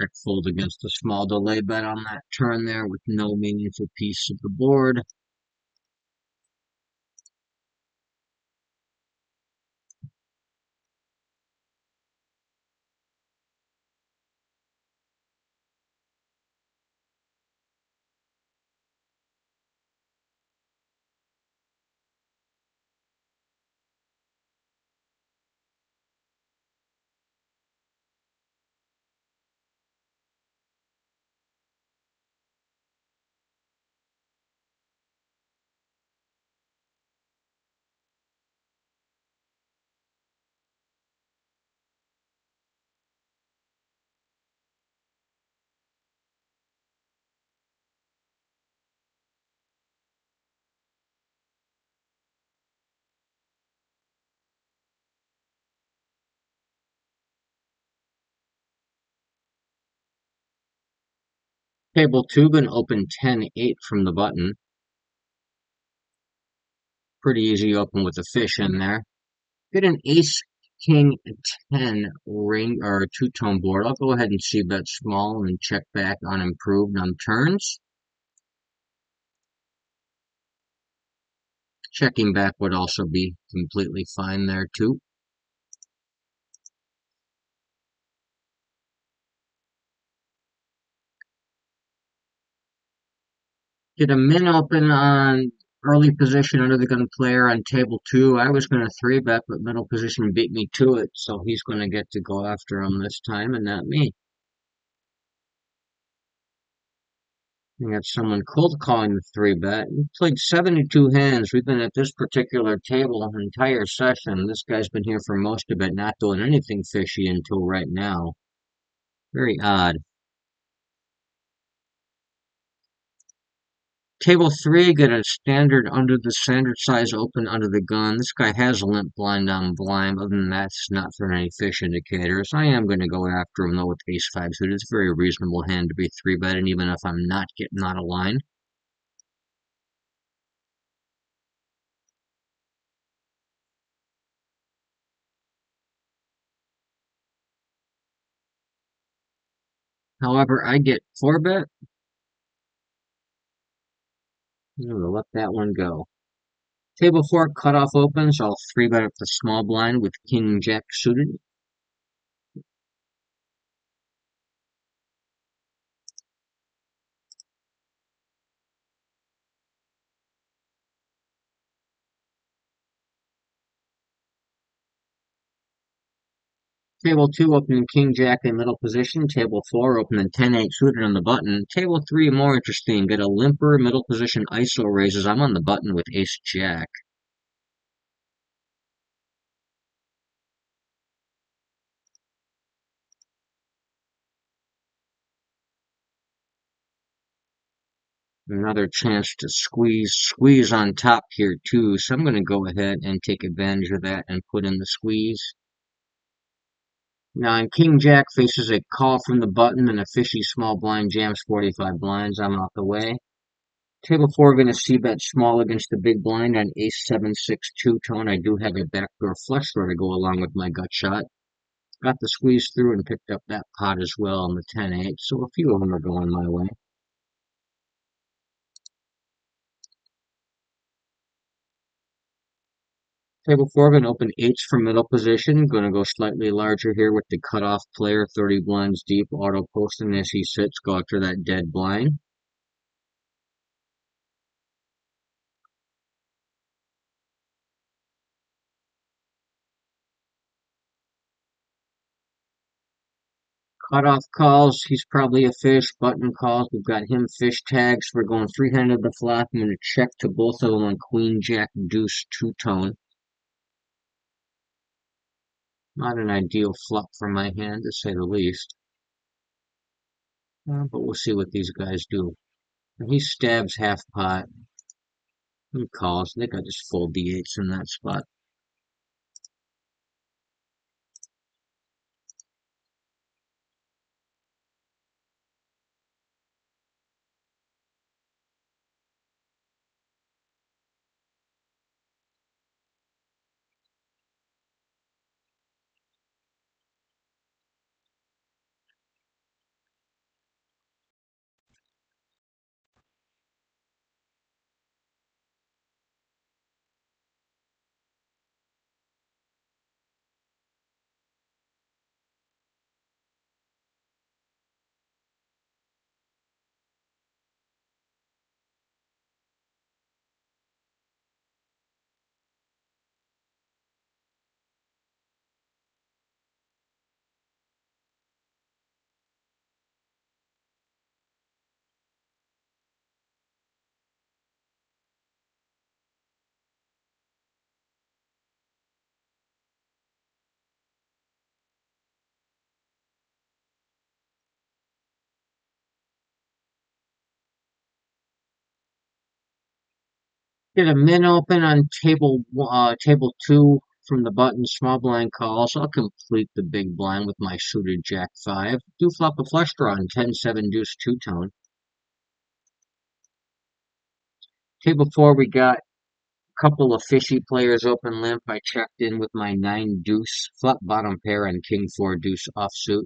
Check fold against a small delay bet on that turn there with no meaningful piece of the board. Table 2, gonna open 10-8 from the button. Pretty easy open with a fish in there. Get an ace, king, 10 ring or two-tone board. I'll go ahead and see bet small and check back on improved on turns. Checking back would also be completely fine there too. Get a min open on Early position under the gun player on table two. I was going to three bet, but middle position beat me to it, so he's going to get to go after him this time and not me. We have someone cold calling the three bet. We played 72 hands. We've been at this particular table an entire session. This guy's been here for most of it, not doing anything fishy until right now. Very odd. Table three, get a standard under the standard size open under the gun. This guy has a limp blind on blind. Other than that, it's not for any fish indicators. I am going to go after him though with ace five suited. It's a very reasonable hand to be three betting, even if I'm not getting out of line. However, I get four bet. I'm going to let that one go. Table four, cutoff opens. I'll three bet up the small blind with king jack suited. Table two, opening king jack in middle position. Table four, opening 10-8 suited on the button. Table three, more interesting. Get a limper middle position ISO raises. I'm on the button with ace jack. Another chance to squeeze on top here too. So I'm going to go ahead and take advantage of that and put in the squeeze. Now, in King Jack faces a call from the button and a fishy small blind jams 45 blinds. I'm out the way. Table four, going to see bet small against the big blind on ace 7-6 two-tone. I do have a backdoor flush draw to go along with my gut shot. Got the squeeze through and picked up that pot as well on the 10-8. So a few of them are going my way. Table four, going to open eights from middle position. Going to go slightly larger here with the cutoff player, 30 blinds deep, auto posting as he sits. Go after that dead blind. Cutoff calls. He's probably a fish. Button calls. We've got him fish tags. We're going three-handed the flop. I'm going to check to both of them on queen, jack, deuce, two-tone. Not an ideal flop for my hand, to say the least. But we'll see what these guys do. He stabs half pot. He calls. I think I just fold the eights in that spot. Get a min open on table two from the button. Small blind calls. I'll complete the big blind with my suited jack five. Do flop a flush draw on 10-7 deuce two-tone. Table four, we got a couple of fishy players open limp. I checked in with my nine deuce flop bottom pair and king four deuce offsuit.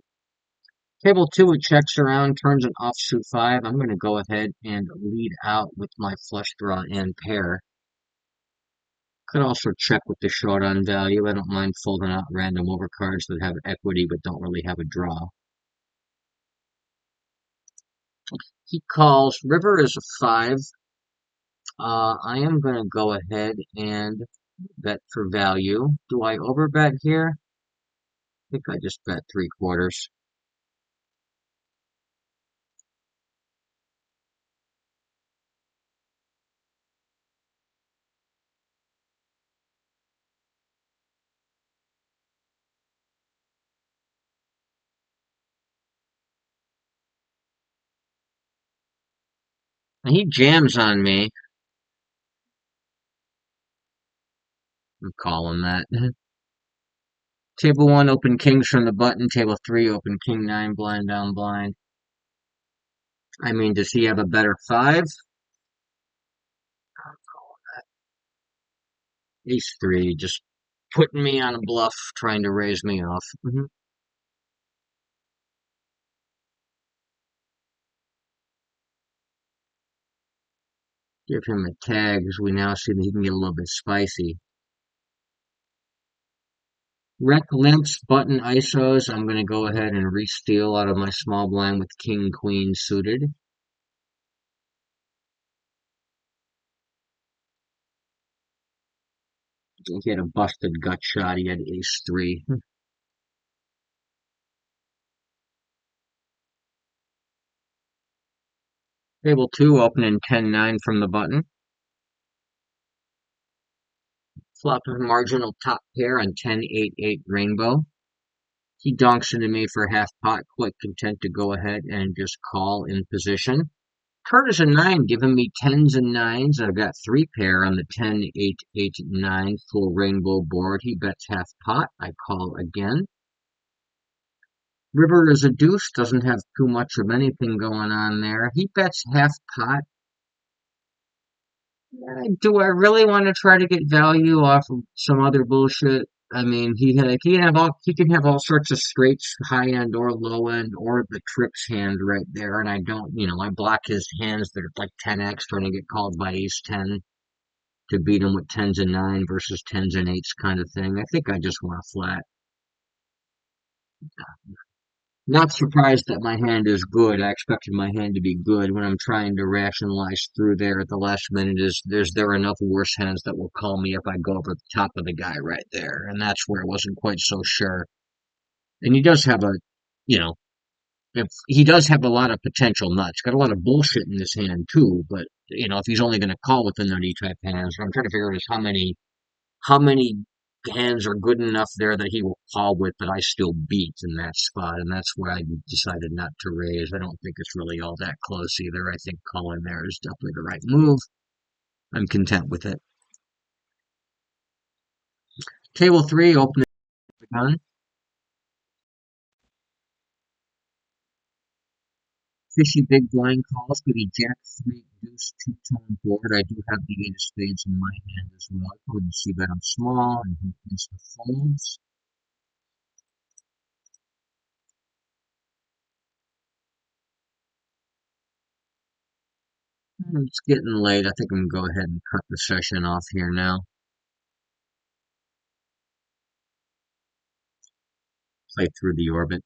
Table two, it checks around, turns an offsuit five. I'm going to go ahead and lead out with my flush draw and pair. Could also check with the short on value. I don't mind folding out random overcards that have equity but don't really have a draw. He calls. River is a five. I am going to go ahead and bet for value. Do I overbet here? I think I just bet 3/4. And he jams on me. I'm calling that. Table 1, open kings from the button. Table 3, open king 9, blind down blind. I mean, does he have a better 5? Ace 3, just putting me on a bluff, trying to raise me off. Give him a tag, as we now see that he can get a little bit spicy. Rec limps, button ISOs. I'm going to go ahead and re-steal out of my small blind with king queen suited. He had a busted gut shot. He had ace 3. Table 2, opening 10-9 from the button. Flop a marginal top pair on 10-8-8 rainbow. He donks into me for half pot, quite content to go ahead and just call in position. Turn is a 9, giving me 10s and 9s. I've got 3 pair on the 10-8-8-9 full rainbow board. He bets half pot. I call again. River is a deuce, doesn't have too much of anything going on there. He bets half pot. Do I really want to try to get value off of some other bullshit? I mean, he can have all sorts of straights, high end or low end, or the trips hand right there. And I don't, I block his hands that are like 10x, trying to get called by ace 10 to beat him with 10s and 9 versus 10s and 8s kind of thing. I think I just want a flat. Not surprised that my hand is good. I expected my hand to be good when I'm trying to rationalize through there at the last minute. There enough worse hands that will call me if I go over the top of the guy right there? And that's where I wasn't quite so sure. And he does have you know, if he does have a lot of potential nuts. Got a lot of bullshit in this hand too. But if he's only going to call with the nutty type hands, what I'm trying to figure out is how many hands are good enough there that he will call with that I still beat in that spot, and that's why I decided not to raise. I don't think it's really all that close either. I think calling there is definitely the right move. I'm content with it. Table 3, open the gun. Fishy big blind calls could be jack 3 deuce 2-tone board. I do have the 8 of spades in my hand as well. I couldn't see that I'm small, and he tends to folds. It's getting late. I think I'm going to go ahead and cut the session off here now. Play through the orbit.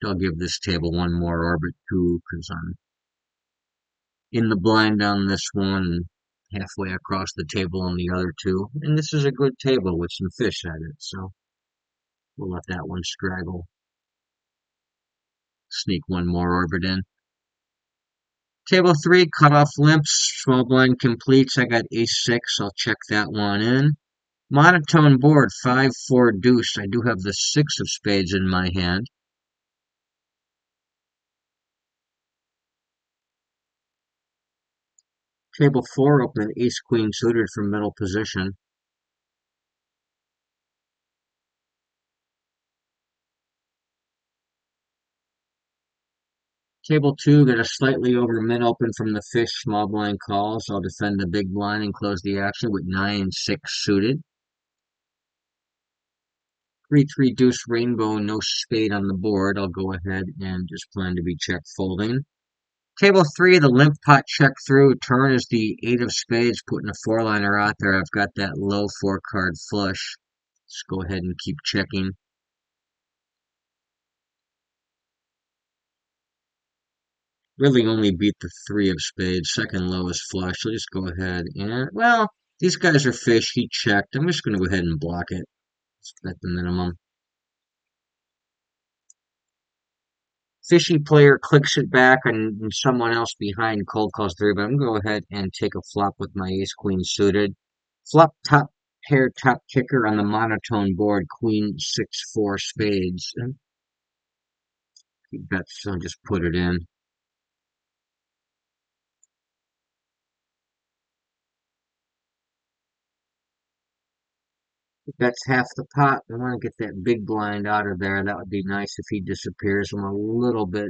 I'll give this table one more orbit too, because I'm in the blind on this one, halfway across the table on the other two. And this is a good table with some fish at it, so we'll let that one straggle. Sneak one more orbit in. Table 3, cut off limps, small blind completes. I got ace 6, I'll check that one in. Monotone board, 5-4 deuce. I do have the 6 of spades in my hand. Table 4, open ace queen suited from middle position. Table 2, got a slightly over mid open from the fish, small blind calls. I'll defend the big blind and close the action with 9-6 suited. 3-3 deuce rainbow, no spade on the board. I'll go ahead and just plan to be check folding. Table 3, the limp pot check through. Turn is the 8 of spades, putting a 4-liner out there. I've got that low 4-card flush. Let's go ahead and keep checking. Really only beat the three of spades. Second lowest flush. So just go ahead and, well, these guys are fish. He checked. I'm just going to go ahead and block it. At the minimum. Fishy player clicks it back and someone else behind cold calls through, but I'm going to go ahead and take a flop with my ace queen suited. Flop top pair top kicker on the monotone board, queen 6-4 spades. And he bets, so just put it in. That's half the pot. I want to get that big blind out of there. That would be nice if he disappears. I'm a little bit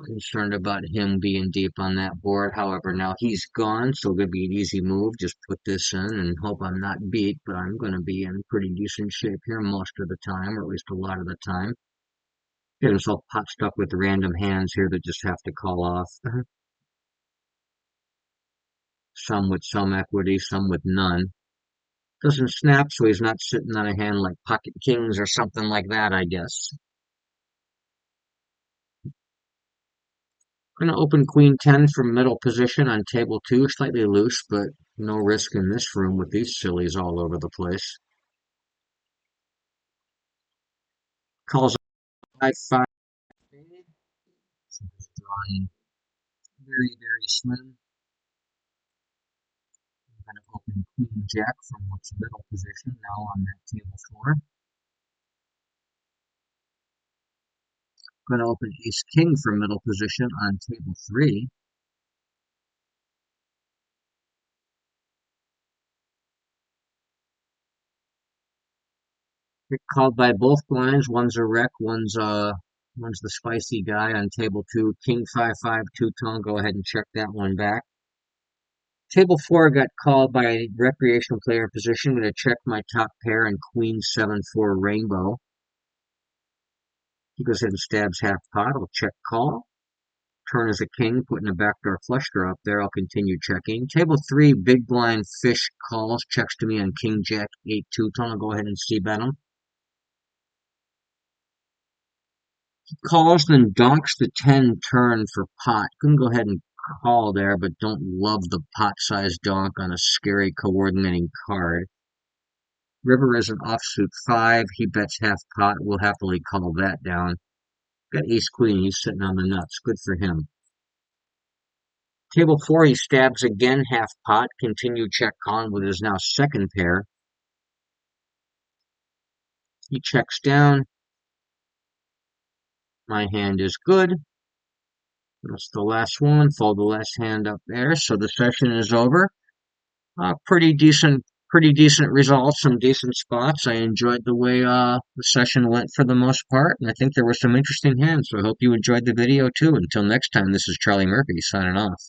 concerned about him being deep on that board. However, now he's gone, so it'll be an easy move. Just put this in and hope I'm not beat, but I'm going to be in pretty decent shape here most of the time, or at least a lot of the time. Get himself pot stuck with random hands here that just have to call off. Some with some equity, some with none. Doesn't snap, so he's not sitting on a hand like pocket kings or something like that, I guess. Gonna open queen 10 from middle position on table 2, slightly loose, but no risk in this room with these sillies all over the place. Calls 5-5 spade. So he's drawing very, very slim. I'm gonna open queen jack from what's middle position now on that table 4. Gonna open ace king from middle position on table 3. Get called by both blinds. One's a wreck, one's the spicy guy on table 2. King 5-5 two-tone. Go ahead and check that one back. Table 4 got called by a recreational player in position. I'm going to check my top pair and queen 7-4 rainbow. He goes ahead and stabs half pot. I'll check call. Turn as a king, putting a backdoor flush draw up there. I'll continue checking. Table 3, big blind fish calls. Checks to me on king jack 8 two-tone. I'll go ahead and c-bet him. Calls, then donks the 10 turn for pot. Couldn't go ahead and call there, but don't love the pot-sized donk on a scary coordinating card. River is an offsuit 5. He bets half pot. We'll happily call that down. Got ace queen. He's sitting on the nuts. Good for him. Table 4, he stabs again half pot. Continue check calling with his now second pair. He checks down. My hand is good. That's the last one. Fold the last hand up there. So the session is over. Pretty decent results, some decent spots. I enjoyed the way the session went for the most part, and I think there were some interesting hands. So I hope you enjoyed the video too. Until next time, this is Charlie Murphy signing off.